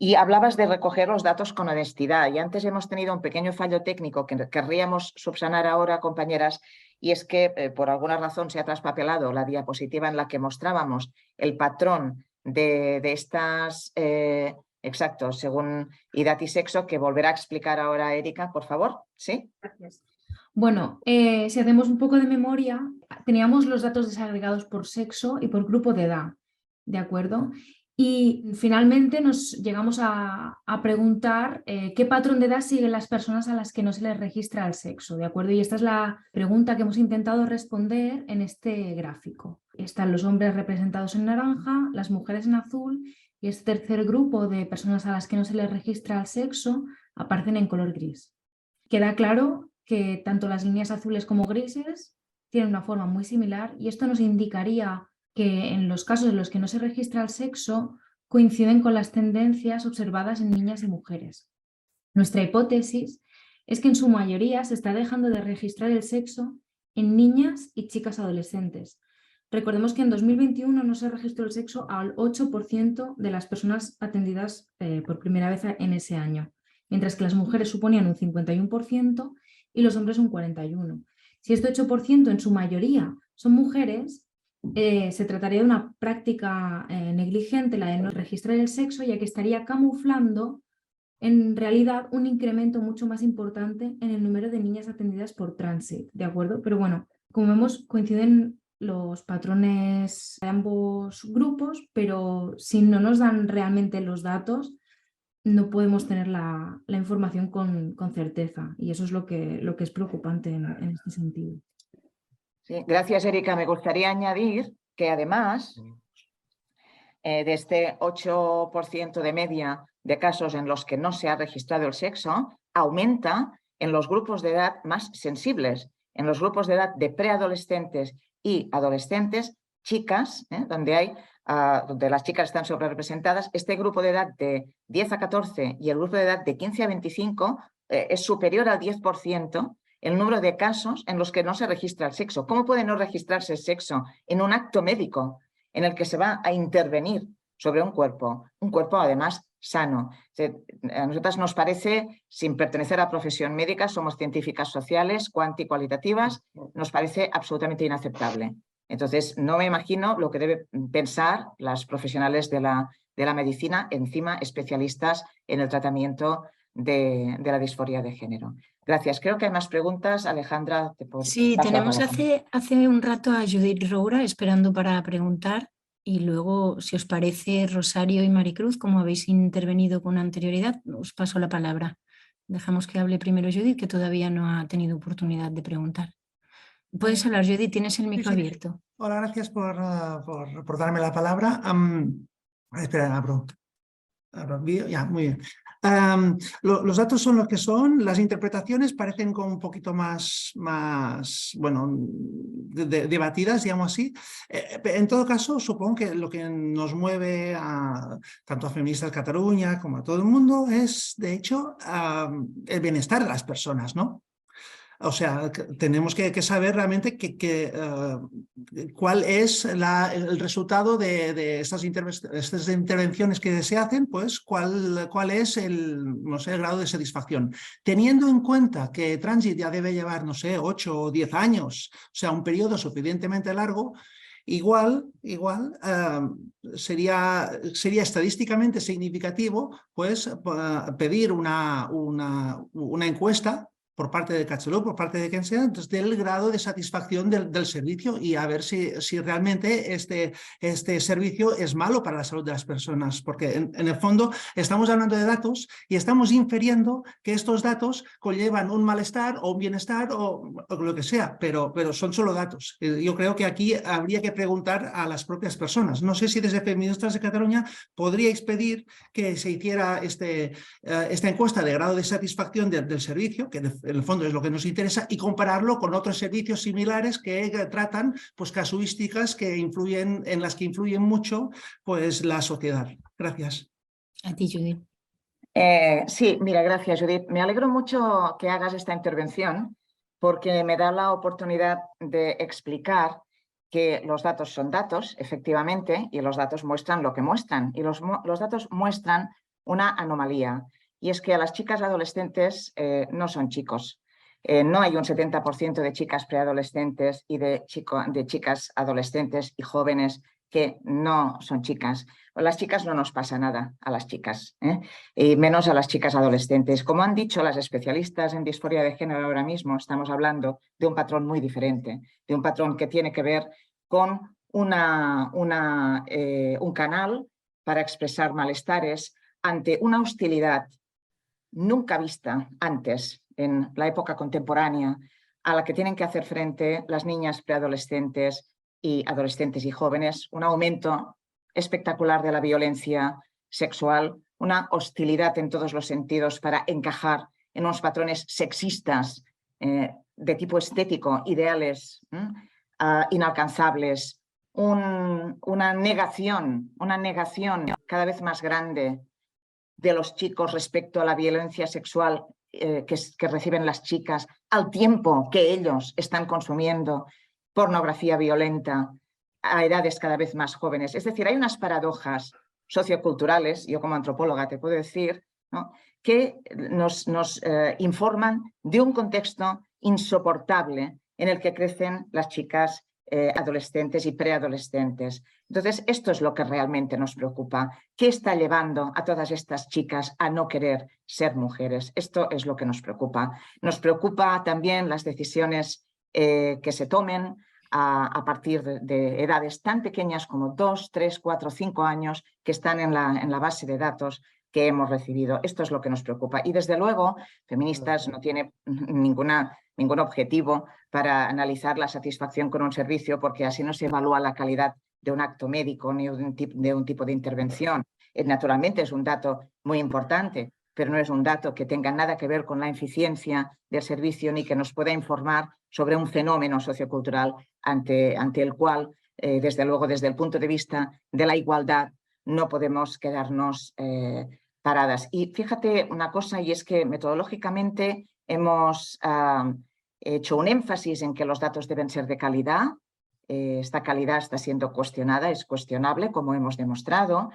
Y hablabas de recoger los datos con honestidad. Y antes hemos tenido un pequeño fallo técnico que querríamos subsanar ahora, compañeras, y es que por alguna razón se ha traspapelado la diapositiva en la que mostrábamos el patrón de estas, exacto, según edad y sexo, que volverá a explicar ahora Erika, por favor. ¿Sí? Gracias. Bueno, si hacemos un poco de memoria, teníamos los datos desagregados por sexo y por grupo de edad, ¿de acuerdo? Y finalmente nos llegamos a preguntar qué patrón de edad siguen las personas a las que no se les registra el sexo, ¿de acuerdo? Y esta es la pregunta que hemos intentado responder en este gráfico. Están los hombres representados en naranja, las mujeres en azul, y este tercer grupo de personas a las que no se les registra el sexo aparecen en color gris. Queda claro que tanto las líneas azules como grises tienen una forma muy similar y esto nos indicaría que en los casos en los que no se registra el sexo coinciden con las tendencias observadas en niñas y mujeres. Nuestra hipótesis es que en su mayoría se está dejando de registrar el sexo en niñas y chicas adolescentes. Recordemos que en 2021 no se registró el sexo al 8% de las personas atendidas por primera vez en ese año. mientras que las mujeres suponían un 51% y los hombres un 41%. Si este 8% en su mayoría son mujeres, se trataría de una práctica negligente, la de no registrar el sexo, ya que estaría camuflando en realidad un incremento mucho más importante en el número de niñas atendidas por Transit, ¿de acuerdo? Pero bueno, como vemos, coinciden los patrones de ambos grupos, pero si no nos dan realmente los datos, no podemos tener la información con certeza, y eso es lo que es preocupante en este sentido. Sí, gracias, Erika. Me gustaría añadir que además de este 8% de media de casos en los que no se ha registrado el sexo, aumenta en los grupos de edad más sensibles, en los grupos de edad de preadolescentes y adolescentes, chicas, donde las chicas están sobrerepresentadas. Este grupo de edad de 10 a 14 y el grupo de edad de 15 a 25 es superior al 10% el número de casos en los que no se registra el sexo. ¿Cómo puede no registrarse el sexo en un acto médico en el que se va a intervenir sobre un cuerpo además sano? A nosotras nos parece, sin pertenecer a profesión médica, somos científicas sociales, cualitativas, nos parece absolutamente inaceptable. Entonces, no me imagino lo que deben pensar las profesionales de la medicina, encima especialistas en el tratamiento de la disforia de género. Gracias. Creo que hay más preguntas. Alejandra, te puedo... Sí, tenemos hace un rato a Judith Roura esperando para preguntar, y luego, si os parece, Rosario y Maricruz, como habéis intervenido con anterioridad, os paso la palabra. Dejamos que hable primero Judith, que todavía no ha tenido oportunidad de preguntar. Puedes hablar, Judith, tienes el micro abierto. Hola, gracias por darme la palabra. Espera, abro el vídeo. Ya, muy bien. Los datos son los que son, las interpretaciones parecen como un poquito más bueno, debatidas, digamos así. En todo caso, supongo que lo que nos mueve tanto a Feministas Cataluña como a todo el mundo es, de hecho, el bienestar de las personas, ¿no? O sea, tenemos que saber realmente cuál es el resultado de estas intervenciones que se hacen, pues cuál es el grado de satisfacción. Teniendo en cuenta que Transit ya debe llevar, no sé, 8 o 10 años, o sea, un periodo suficientemente largo, igual sería estadísticamente significativo, pues, pedir una encuesta por parte de Catsalut, por parte de quien sea, entonces del grado de satisfacción del servicio, y a ver si realmente este servicio es malo para la salud de las personas, porque en el fondo estamos hablando de datos y estamos infiriendo que estos datos conllevan un malestar o un bienestar o lo que sea, pero son solo datos. Yo creo que aquí habría que preguntar a las propias personas. No sé si desde Feministas de Cataluña podríais pedir que se hiciera esta encuesta de grado de satisfacción del servicio, que en el fondo es lo que nos interesa, y compararlo con otros servicios similares que tratan, pues, casuísticas en las que influyen mucho, pues, la sociedad. Gracias. A ti, Judith. Sí, mira, gracias, Judith. Me alegro mucho que hagas esta intervención porque me da la oportunidad de explicar que los datos son datos, efectivamente, y los datos muestran lo que muestran. Y los datos muestran una anomalía, y es que a las chicas adolescentes no son chicos. No hay un 70% de chicas preadolescentes y de chicas adolescentes y jóvenes que no son chicas. A las chicas no nos pasa nada, a las chicas, y menos a las chicas adolescentes. Como han dicho las especialistas en disforia de género ahora mismo, estamos hablando de un patrón muy diferente, de un patrón que tiene que ver con un canal para expresar malestares ante una hostilidad nunca vista antes en la época contemporánea, a la que tienen que hacer frente las niñas preadolescentes y adolescentes y jóvenes, un aumento espectacular de la violencia sexual, una hostilidad en todos los sentidos para encajar en unos patrones sexistas de tipo estético, ideales, inalcanzables, una negación cada vez más grande de los chicos respecto a la violencia sexual que reciben las chicas, al tiempo que ellos están consumiendo pornografía violenta a edades cada vez más jóvenes. Es decir, hay unas paradojas socioculturales, yo como antropóloga te puedo decir, ¿no?, que nos informan de un contexto insoportable en el que crecen las chicas adolescentes y preadolescentes. Entonces, esto es lo que realmente nos preocupa. ¿Qué está llevando a todas estas chicas a no querer ser mujeres? Esto es lo que nos preocupa. Nos preocupa también las decisiones que se tomen a partir de edades tan pequeñas como 2, 3, 4, 5 años que están en la base de datos que hemos recibido. Esto es lo que nos preocupa. Y desde luego, Feministas no tiene ningún objetivo para analizar la satisfacción con un servicio, porque así no se evalúa la calidad de un acto médico ni de un tipo de intervención. Naturalmente es un dato muy importante, pero no es un dato que tenga nada que ver con la eficiencia del servicio ni que nos pueda informar sobre un fenómeno sociocultural ante el cual, desde luego, desde el punto de vista de la igualdad, no podemos quedarnos paradas. Y fíjate una cosa, y es que metodológicamente hemos hecho un énfasis en que los datos deben ser de calidad. Esta calidad está siendo cuestionada, es cuestionable, como hemos demostrado.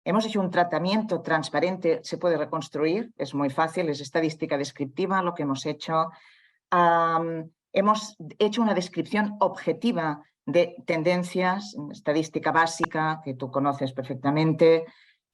Hemos hecho un tratamiento transparente, se puede reconstruir, es muy fácil, es estadística descriptiva lo que hemos hecho. Hemos hecho una descripción objetiva de tendencias, estadística básica, que tú conoces perfectamente.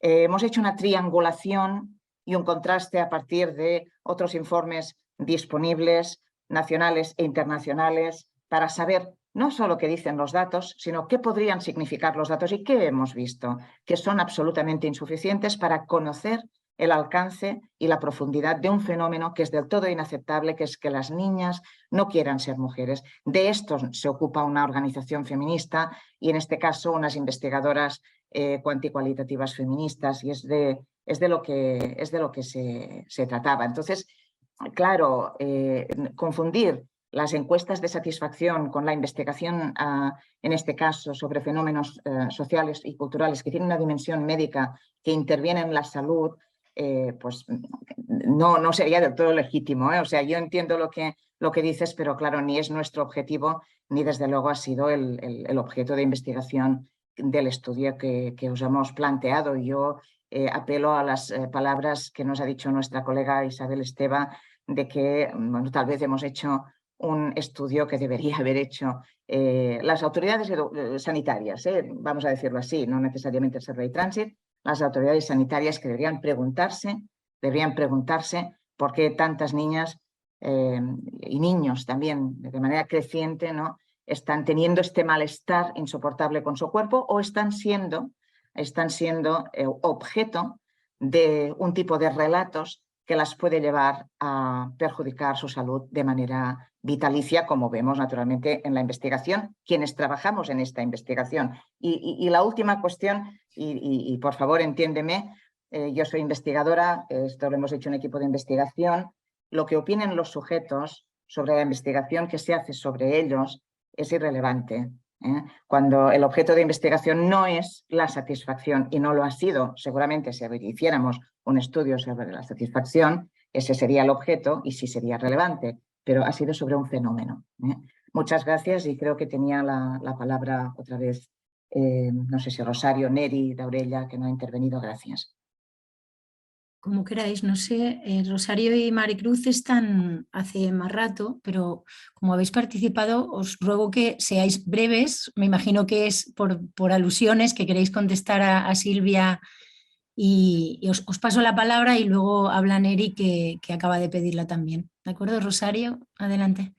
Hemos hecho una triangulación y un contraste a partir de otros informes disponibles, nacionales e internacionales, para saber no solo qué dicen los datos, sino qué podrían significar los datos y qué hemos visto, que son absolutamente insuficientes para conocer el alcance y la profundidad de un fenómeno que es del todo inaceptable, que es que las niñas no quieran ser mujeres. De esto se ocupa una organización feminista y en este caso unas investigadoras cuantitativas feministas, y es de lo que se trataba. Entonces, claro, confundir las encuestas de satisfacción con la investigación, en este caso, sobre fenómenos sociales y culturales que tienen una dimensión médica que interviene en la salud, pues no sería del todo legítimo, ¿eh? O sea, yo entiendo lo que dices, pero claro, ni es nuestro objetivo, ni desde luego ha sido el objeto de investigación del estudio que os hemos planteado. Yo apelo a las palabras que nos ha dicho nuestra colega Isabel Esteva, de que bueno, tal vez hemos hecho un estudio que debería haber hecho las autoridades sanitarias, vamos a decirlo así, no necesariamente el Servei Trànsit, las autoridades sanitarias que deberían preguntarse por qué tantas niñas y niños también de manera creciente, ¿no?, están teniendo este malestar insoportable con su cuerpo o están siendo objeto de un tipo de relatos que las puede llevar a perjudicar su salud de manera vitalicia, como vemos naturalmente en la investigación, quienes trabajamos en esta investigación. Y la última cuestión, y por favor entiéndeme, yo soy investigadora, esto lo hemos hecho un equipo de investigación, lo que opinen los sujetos sobre la investigación que se hace sobre ellos es irrelevante. Cuando el objeto de investigación no es la satisfacción, y no lo ha sido, seguramente si hiciéramos un estudio sobre la satisfacción, ese sería el objeto y sí sería relevante, pero ha sido sobre un fenómeno. Muchas gracias, y creo que tenía la palabra otra vez, no sé si Rosario, Neri, Daurella, que no ha intervenido. Gracias. Como queráis, no sé, Rosario y Maricruz están hace más rato, pero como habéis participado, os ruego que seáis breves. Me imagino que es por alusiones, que queréis contestar a Silvia, y os paso la palabra y luego habla Neri, que acaba de pedirla también. ¿De acuerdo, Rosario? Adelante.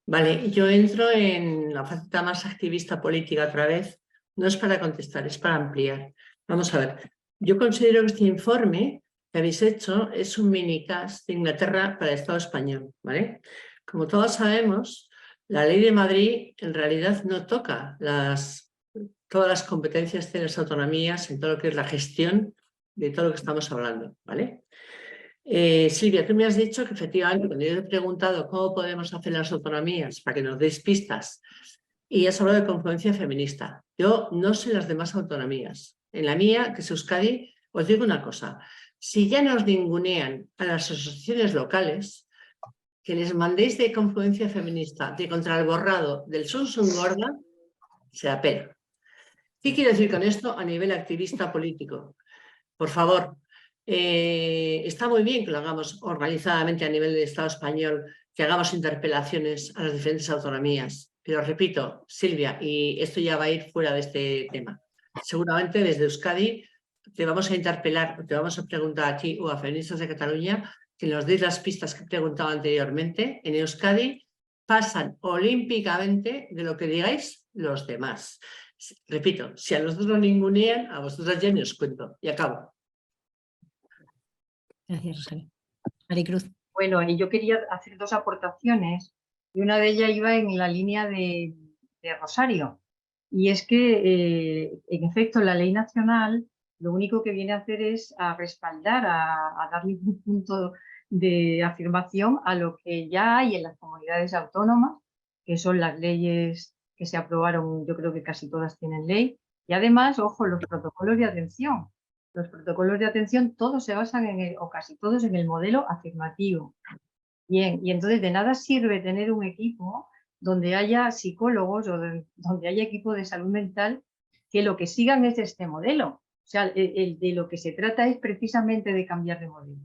Vale, yo entro en la faceta más activista política otra vez. No es para contestar, es para ampliar. Vamos a ver. Yo considero que este informe que habéis hecho es un minicast de Inglaterra para el Estado español, ¿vale? Como todos sabemos, la Ley de Madrid en realidad no toca todas las competencias de las autonomías en todo lo que es la gestión de todo lo que estamos hablando, ¿vale? Silvia, tú me has dicho que efectivamente cuando yo te he preguntado cómo podemos hacer las autonomías para que nos deis pistas, y has hablado de confluencia feminista. Yo no sé las demás autonomías. En la mía, que es Euskadi, os digo una cosa. Si ya nos ningunean a las asociaciones locales, que les mandéis de confluencia feminista de contra el borrado del Sunsun Gorda, se apela. ¿Qué quiero decir con esto a nivel activista político? Por favor, Está muy bien que lo hagamos organizadamente a nivel del Estado español, que hagamos interpelaciones a las diferentes autonomías. Pero repito, Silvia, y esto ya va a ir fuera de este tema. Seguramente desde Euskadi te vamos a interpelar, te vamos a preguntar a ti o a Feministas de Cataluña que nos deis las pistas que he preguntado anteriormente. En Euskadi pasan olímpicamente de lo que digáis los demás. Repito, si a nosotros nos ningunean, a vosotras ya ni os cuento. Y acabo. Gracias, Rosario. Maricruz. Bueno, y yo quería hacer dos aportaciones y una de ellas iba en la línea de Rosario. Y es que, en efecto, la ley nacional lo único que viene a hacer es a respaldar, a darle un punto de afirmación a lo que ya hay en las comunidades autónomas, que son las leyes que se aprobaron, yo creo que casi todas tienen ley, y además, ojo, los protocolos de atención. Los protocolos de atención todos se basan o casi todos en el modelo afirmativo. Bien, y entonces de nada sirve tener un equipo donde haya psicólogos o donde haya equipo de salud mental que lo que sigan es este modelo. O sea, de lo que se trata es precisamente de cambiar de modelo.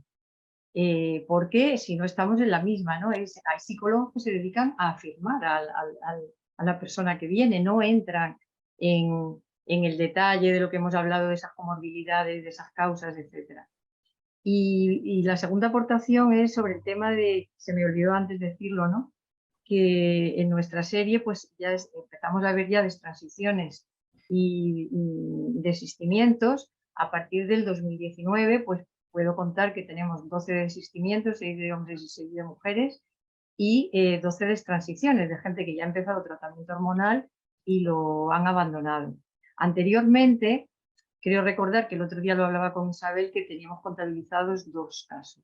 Porque si no estamos en la misma, ¿no? Hay psicólogos que se dedican a afirmar a la persona que viene, no entran en el detalle de lo que hemos hablado de esas comorbilidades, de esas causas, etc. Y la segunda aportación es sobre el tema de, se me olvidó antes decirlo, ¿no? Que en nuestra serie pues ya empezamos a ver ya destransiciones y desistimientos. A partir del 2019 pues puedo contar que tenemos 12 desistimientos, 6 de hombres y 6 de mujeres, y 12 destransiciones de gente que ya ha empezado tratamiento hormonal y lo han abandonado. Anteriormente, creo recordar que el otro día lo hablaba con Isabel, que teníamos contabilizados 2 casos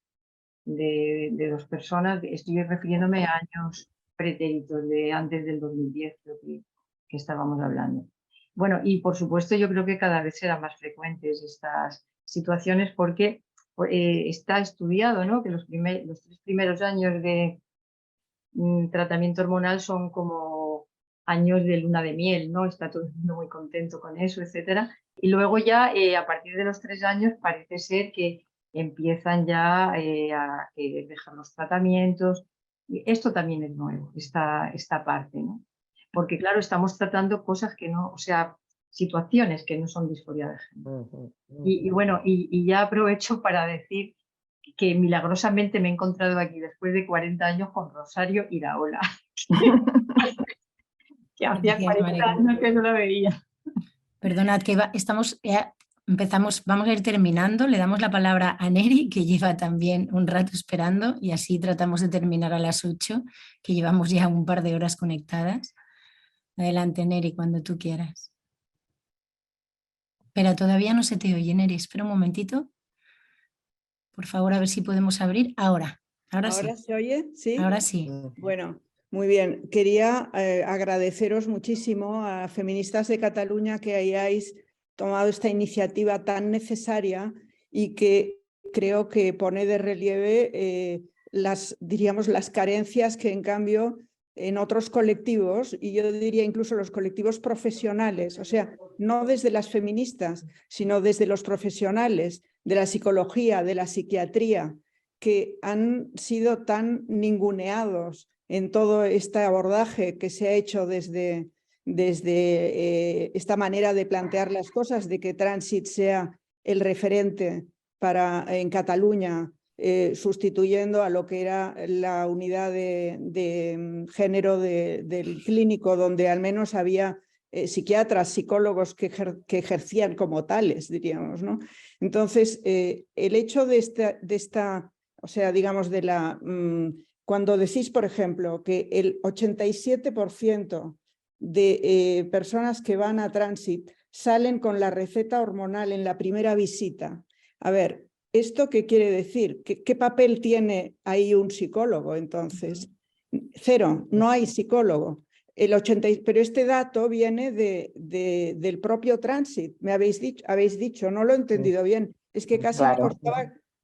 de 2 personas. Estoy refiriéndome a años pretéritos, de antes del 2010, creo que estábamos hablando. Bueno, y por supuesto yo creo que cada vez serán más frecuentes estas situaciones porque está estudiado, ¿no? Que los 3 primeros años de tratamiento hormonal son como años de luna de miel, ¿no? Está todo el mundo muy contento con eso, etcétera. Y luego ya a partir de los 3 años parece ser que empiezan ya a dejar los tratamientos. Esto también es nuevo, esta parte, ¿no? Porque claro, estamos tratando cosas que no, o sea, situaciones que no son disforia de género. Y bueno, y ya aprovecho para decir que milagrosamente me he encontrado aquí después de 40 años con Rosario Iraola. Que hacía 40 años que no la veía. Perdonad, que empezamos, vamos a ir terminando. Le damos la palabra a Neri, que lleva también un rato esperando, y así tratamos de terminar a las 8, que llevamos ya un par de horas conectadas. Adelante, Neri, cuando tú quieras. Espera, todavía no se te oye, Neri. Espera un momentito. Por favor, a ver si podemos abrir. Ahora sí. ¿Se oye? ¿Sí? Ahora sí. Bueno, muy bien. Quería agradeceros muchísimo a Feministas de Cataluña que hayáis tomado esta iniciativa tan necesaria y que creo que pone de relieve diríamos, las carencias que en cambio en otros colectivos, y yo diría incluso los colectivos profesionales, o sea, no desde las feministas, sino desde los profesionales de la psicología, de la psiquiatría, que han sido tan ninguneados en todo este abordaje que se ha hecho desde esta manera de plantear las cosas, de que Transit sea el referente en Cataluña, sustituyendo a lo que era la unidad de género del clínico, donde al menos había psiquiatras, psicólogos que ejercían como tales, diríamos, ¿no? Entonces, el hecho de esta, o sea, digamos, cuando decís, por ejemplo, que el 87% de personas que van a Transit salen con la receta hormonal en la primera visita. A ver, ¿esto qué quiere decir? ¿Qué papel tiene ahí un psicólogo entonces? 0, no hay psicólogo. Pero este dato viene del propio Transit, habéis dicho, no lo he entendido bien. Es que casi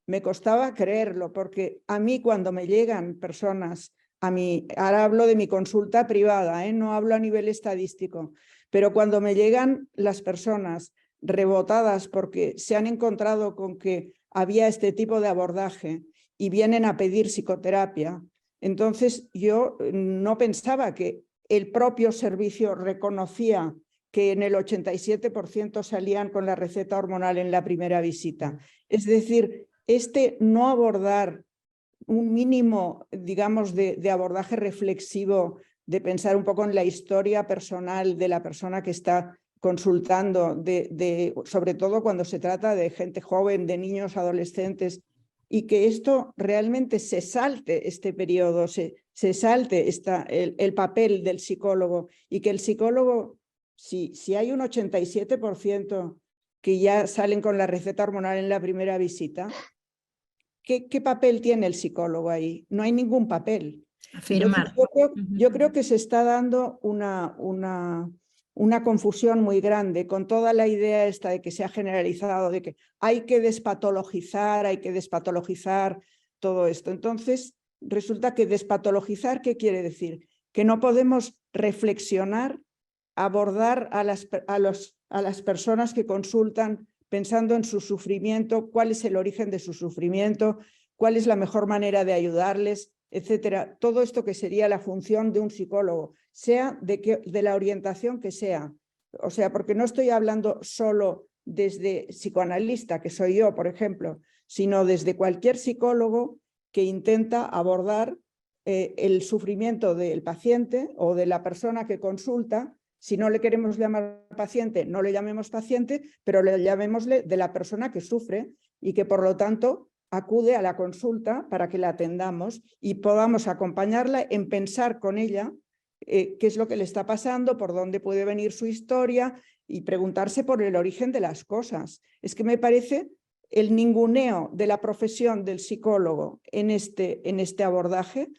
me costaba creerlo, porque a mí cuando me llegan personas, ahora hablo de mi consulta privada, no hablo a nivel estadístico, pero cuando me llegan las personas rebotadas porque se han encontrado con que había este tipo de abordaje y vienen a pedir psicoterapia, entonces yo no pensaba que el propio servicio reconocía que en el 87% salían con la receta hormonal en la primera visita. Es decir, no abordar un mínimo, digamos, de abordaje reflexivo, de pensar un poco en la historia personal de la persona que está consultando, sobre todo cuando se trata de gente joven, de niños, adolescentes, y que esto realmente se salte este periodo, se salte el papel del psicólogo, y que el psicólogo, si hay un 87% que ya salen con la receta hormonal en la primera visita, ¿qué papel tiene el psicólogo ahí? No hay ningún papel. Afirmar. Yo creo que se está dando una confusión muy grande con toda la idea esta de que se ha generalizado, de que hay que despatologizar todo esto. Entonces, resulta que despatologizar, ¿qué quiere decir? Que no podemos reflexionar, abordar a las personas que consultan pensando en su sufrimiento, cuál es el origen de su sufrimiento, cuál es la mejor manera de ayudarles, etcétera. Todo esto que sería la función de un psicólogo, sea de la orientación que sea. O sea, porque no estoy hablando solo desde psicoanalista, que soy yo, por ejemplo, sino desde cualquier psicólogo que intenta abordar el sufrimiento del paciente o de la persona que consulta. Si no le queremos llamar paciente, no le llamemos paciente, pero le llamémosle de la persona que sufre y que por lo tanto acude a la consulta para que la atendamos y podamos acompañarla en pensar con ella qué es lo que le está pasando, por dónde puede venir su historia y preguntarse por el origen de las cosas. Es que me parece el ninguneo de la profesión del psicólogo en este abordaje.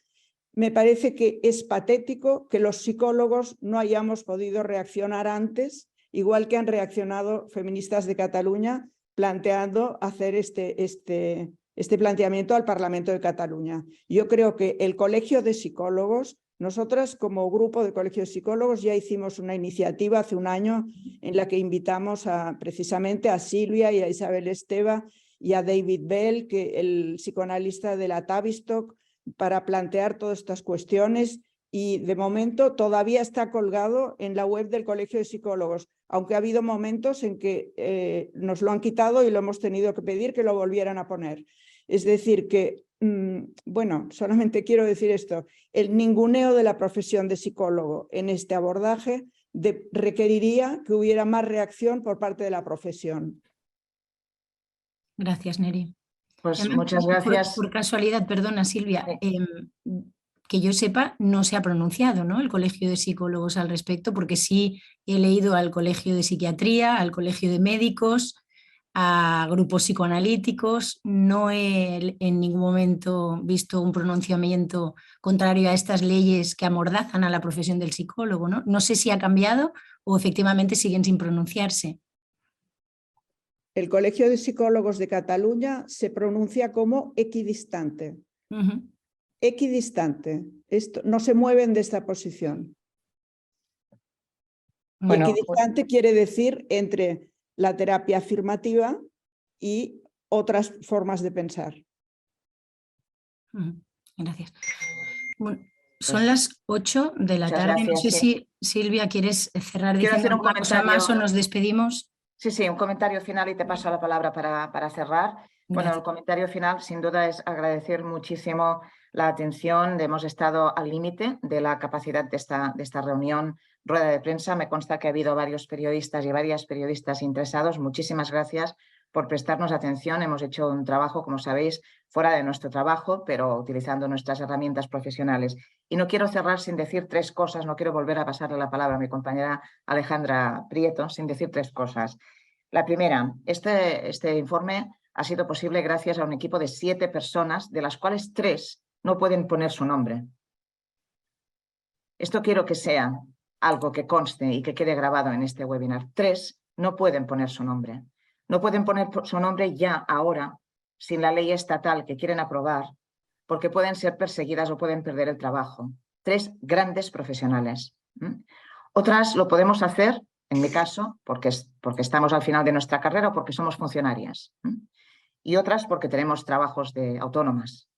Me parece que es patético que los psicólogos no hayamos podido reaccionar antes, igual que han reaccionado feministas de Cataluña planteando hacer este planteamiento al Parlamento de Cataluña. Yo creo que el Colegio de Psicólogos, nosotras como grupo de Colegio de Psicólogos ya hicimos una iniciativa hace un año en la que invitamos precisamente a Silvia y a Isabel Esteva y a David Bell, el psicoanalista de la Tavistock, para plantear todas estas cuestiones, y de momento todavía está colgado en la web del Colegio de Psicólogos, aunque ha habido momentos en que nos lo han quitado y lo hemos tenido que pedir que lo volvieran a poner. Es decir que, bueno, solamente quiero decir esto, el ninguneo de la profesión de psicólogo en este abordaje requeriría que hubiera más reacción por parte de la profesión. Gracias, Neri. Pues muchas gracias. Por casualidad, perdona Silvia, que yo sepa, no se ha pronunciado, ¿no?, el Colegio de Psicólogos al respecto, porque sí he leído al Colegio de Psiquiatría, al Colegio de Médicos, a grupos psicoanalíticos. No he en ningún momento visto un pronunciamiento contrario a estas leyes que amordazan a la profesión del psicólogo, ¿no? No sé si ha cambiado o efectivamente siguen sin pronunciarse. El Colegio de Psicólogos de Cataluña se pronuncia como equidistante. Equidistante. No se mueven de esta posición. Bueno, equidistante quiere decir entre la terapia afirmativa y otras formas de pensar. Gracias. Bueno, son las 8 de la tarde. Gracias, no sé si Silvia quieres cerrar diciendo alguna cosa más o nos despedimos. Sí, un comentario final y te paso la palabra para cerrar. Bueno, el comentario final sin duda es agradecer muchísimo la atención. Hemos estado al límite de la capacidad de esta reunión, rueda de prensa. Me consta que ha habido varios periodistas y varias periodistas interesados. Muchísimas gracias por prestarnos atención. Hemos hecho un trabajo, como sabéis, fuera de nuestro trabajo, pero utilizando nuestras herramientas profesionales. Y no quiero cerrar sin decir 3 cosas, no quiero volver a pasarle la palabra a mi compañera Alejandra Prieto sin decir 3 cosas. La primera, este informe ha sido posible gracias a un equipo de 7 personas, de las cuales 3 no pueden poner su nombre. Esto quiero que sea algo que conste y que quede grabado en este webinar. 3 no pueden poner su nombre. No pueden poner su nombre ya, ahora, sin la ley estatal que quieren aprobar, porque pueden ser perseguidas o pueden perder el trabajo. 3 grandes profesionales. Otras lo podemos hacer, en mi caso, porque estamos al final de nuestra carrera o porque somos funcionarias. y otras porque tenemos trabajos de autónomas.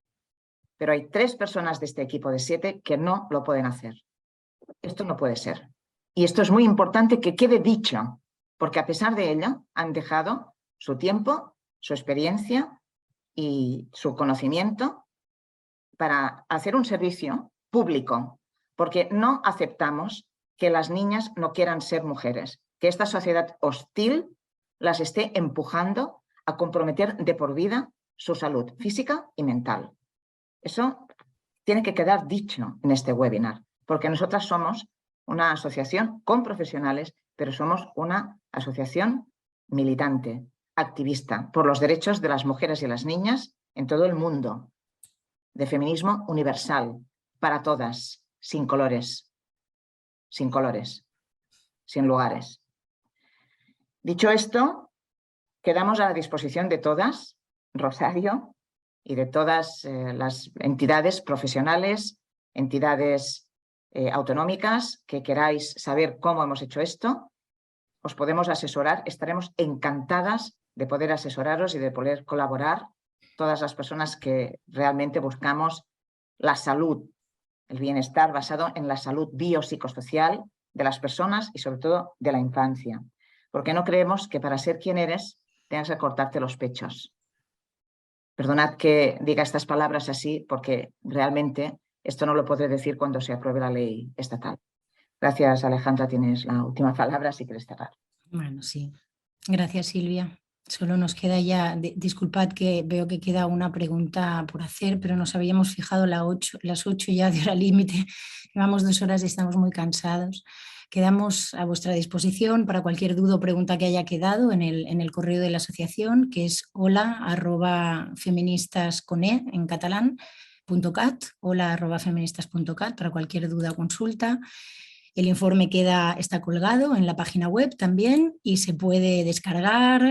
Pero hay 3 personas de este equipo de 7 que no lo pueden hacer. Esto no puede ser. Y esto es muy importante que quede dicho, porque a pesar de ello han dejado su tiempo, su experiencia y su conocimiento para hacer un servicio público, porque no aceptamos que las niñas no quieran ser mujeres, que esta sociedad hostil las esté empujando a comprometer de por vida su salud física y mental. Eso tiene que quedar dicho en este webinar, porque nosotras somos una asociación con profesionales, pero somos una asociación militante, activista, por los derechos de las mujeres y las niñas en todo el mundo, de feminismo universal, para todas, sin colores, sin lugares. Dicho esto, quedamos a la disposición de todas, Rosario, y de todas las entidades profesionales, entidades autonómicas que queráis saber cómo hemos hecho esto. Os podemos asesorar, estaremos encantadas de poder asesoraros y de poder colaborar todas las personas que realmente buscamos la salud, el bienestar basado en la salud biopsicosocial de las personas y sobre todo de la infancia. Porque no creemos que para ser quien eres tengas que cortarte los pechos. Perdonad que diga estas palabras así porque realmente esto no lo podré decir cuando se apruebe la ley estatal. Gracias, Alejandra, tienes la última palabra si quieres cerrar. Bueno, sí. Gracias, Silvia. Solo nos queda ya, disculpad que veo que queda una pregunta por hacer, pero nos habíamos fijado las 8 ya de hora límite. Llevamos 2 horas y estamos muy cansados. Quedamos a vuestra disposición para cualquier duda o pregunta que haya quedado en el correo de la asociación, que es hola@feministas.cat, en catalán, hola@feministas.cat, para cualquier duda o consulta. El informe está colgado en la página web también y se puede descargar,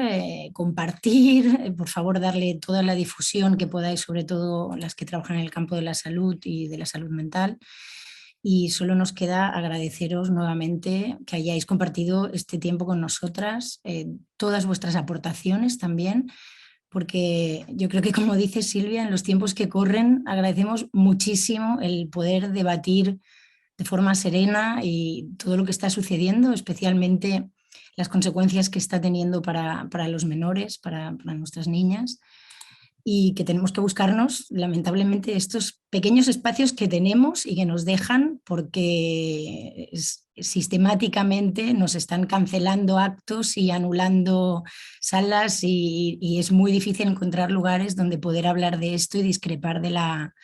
compartir, por favor darle toda la difusión que podáis, sobre todo las que trabajan en el campo de la salud y de la salud mental. Y solo nos queda agradeceros nuevamente que hayáis compartido este tiempo con nosotras, todas vuestras aportaciones también, porque yo creo que, como dice Silvia, en los tiempos que corren agradecemos muchísimo el poder debatir de forma serena y todo lo que está sucediendo, especialmente las consecuencias que está teniendo para los menores, para nuestras niñas, y que tenemos que buscarnos, lamentablemente, estos pequeños espacios que tenemos y que nos dejan, porque sistemáticamente nos están cancelando actos y anulando salas y es muy difícil encontrar lugares donde poder hablar de esto y discrepar de la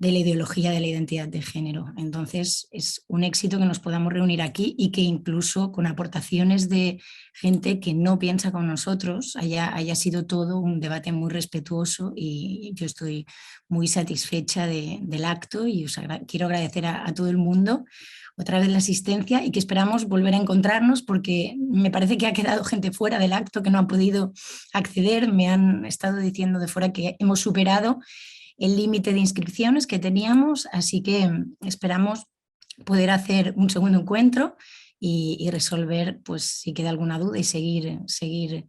ideología de la identidad de género. Entonces es un éxito que nos podamos reunir aquí y que incluso con aportaciones de gente que no piensa como nosotros haya sido todo un debate muy respetuoso, y yo estoy muy satisfecha del acto y quiero agradecer a todo el mundo otra vez la asistencia y que esperamos volver a encontrarnos, porque me parece que ha quedado gente fuera del acto que no ha podido acceder. Me han estado diciendo de fuera que hemos superado el límite de inscripciones que teníamos, así que esperamos poder hacer un segundo encuentro y resolver, pues, si queda alguna duda, y seguir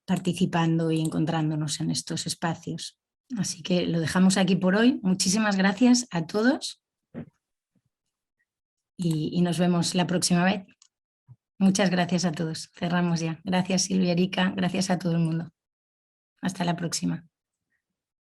participando y encontrándonos en estos espacios. Así que lo dejamos aquí por hoy. Muchísimas gracias a todos y nos vemos la próxima vez. Muchas gracias a todos. Cerramos ya. Gracias, Silvia, Erika. Gracias a todo el mundo. Hasta la próxima.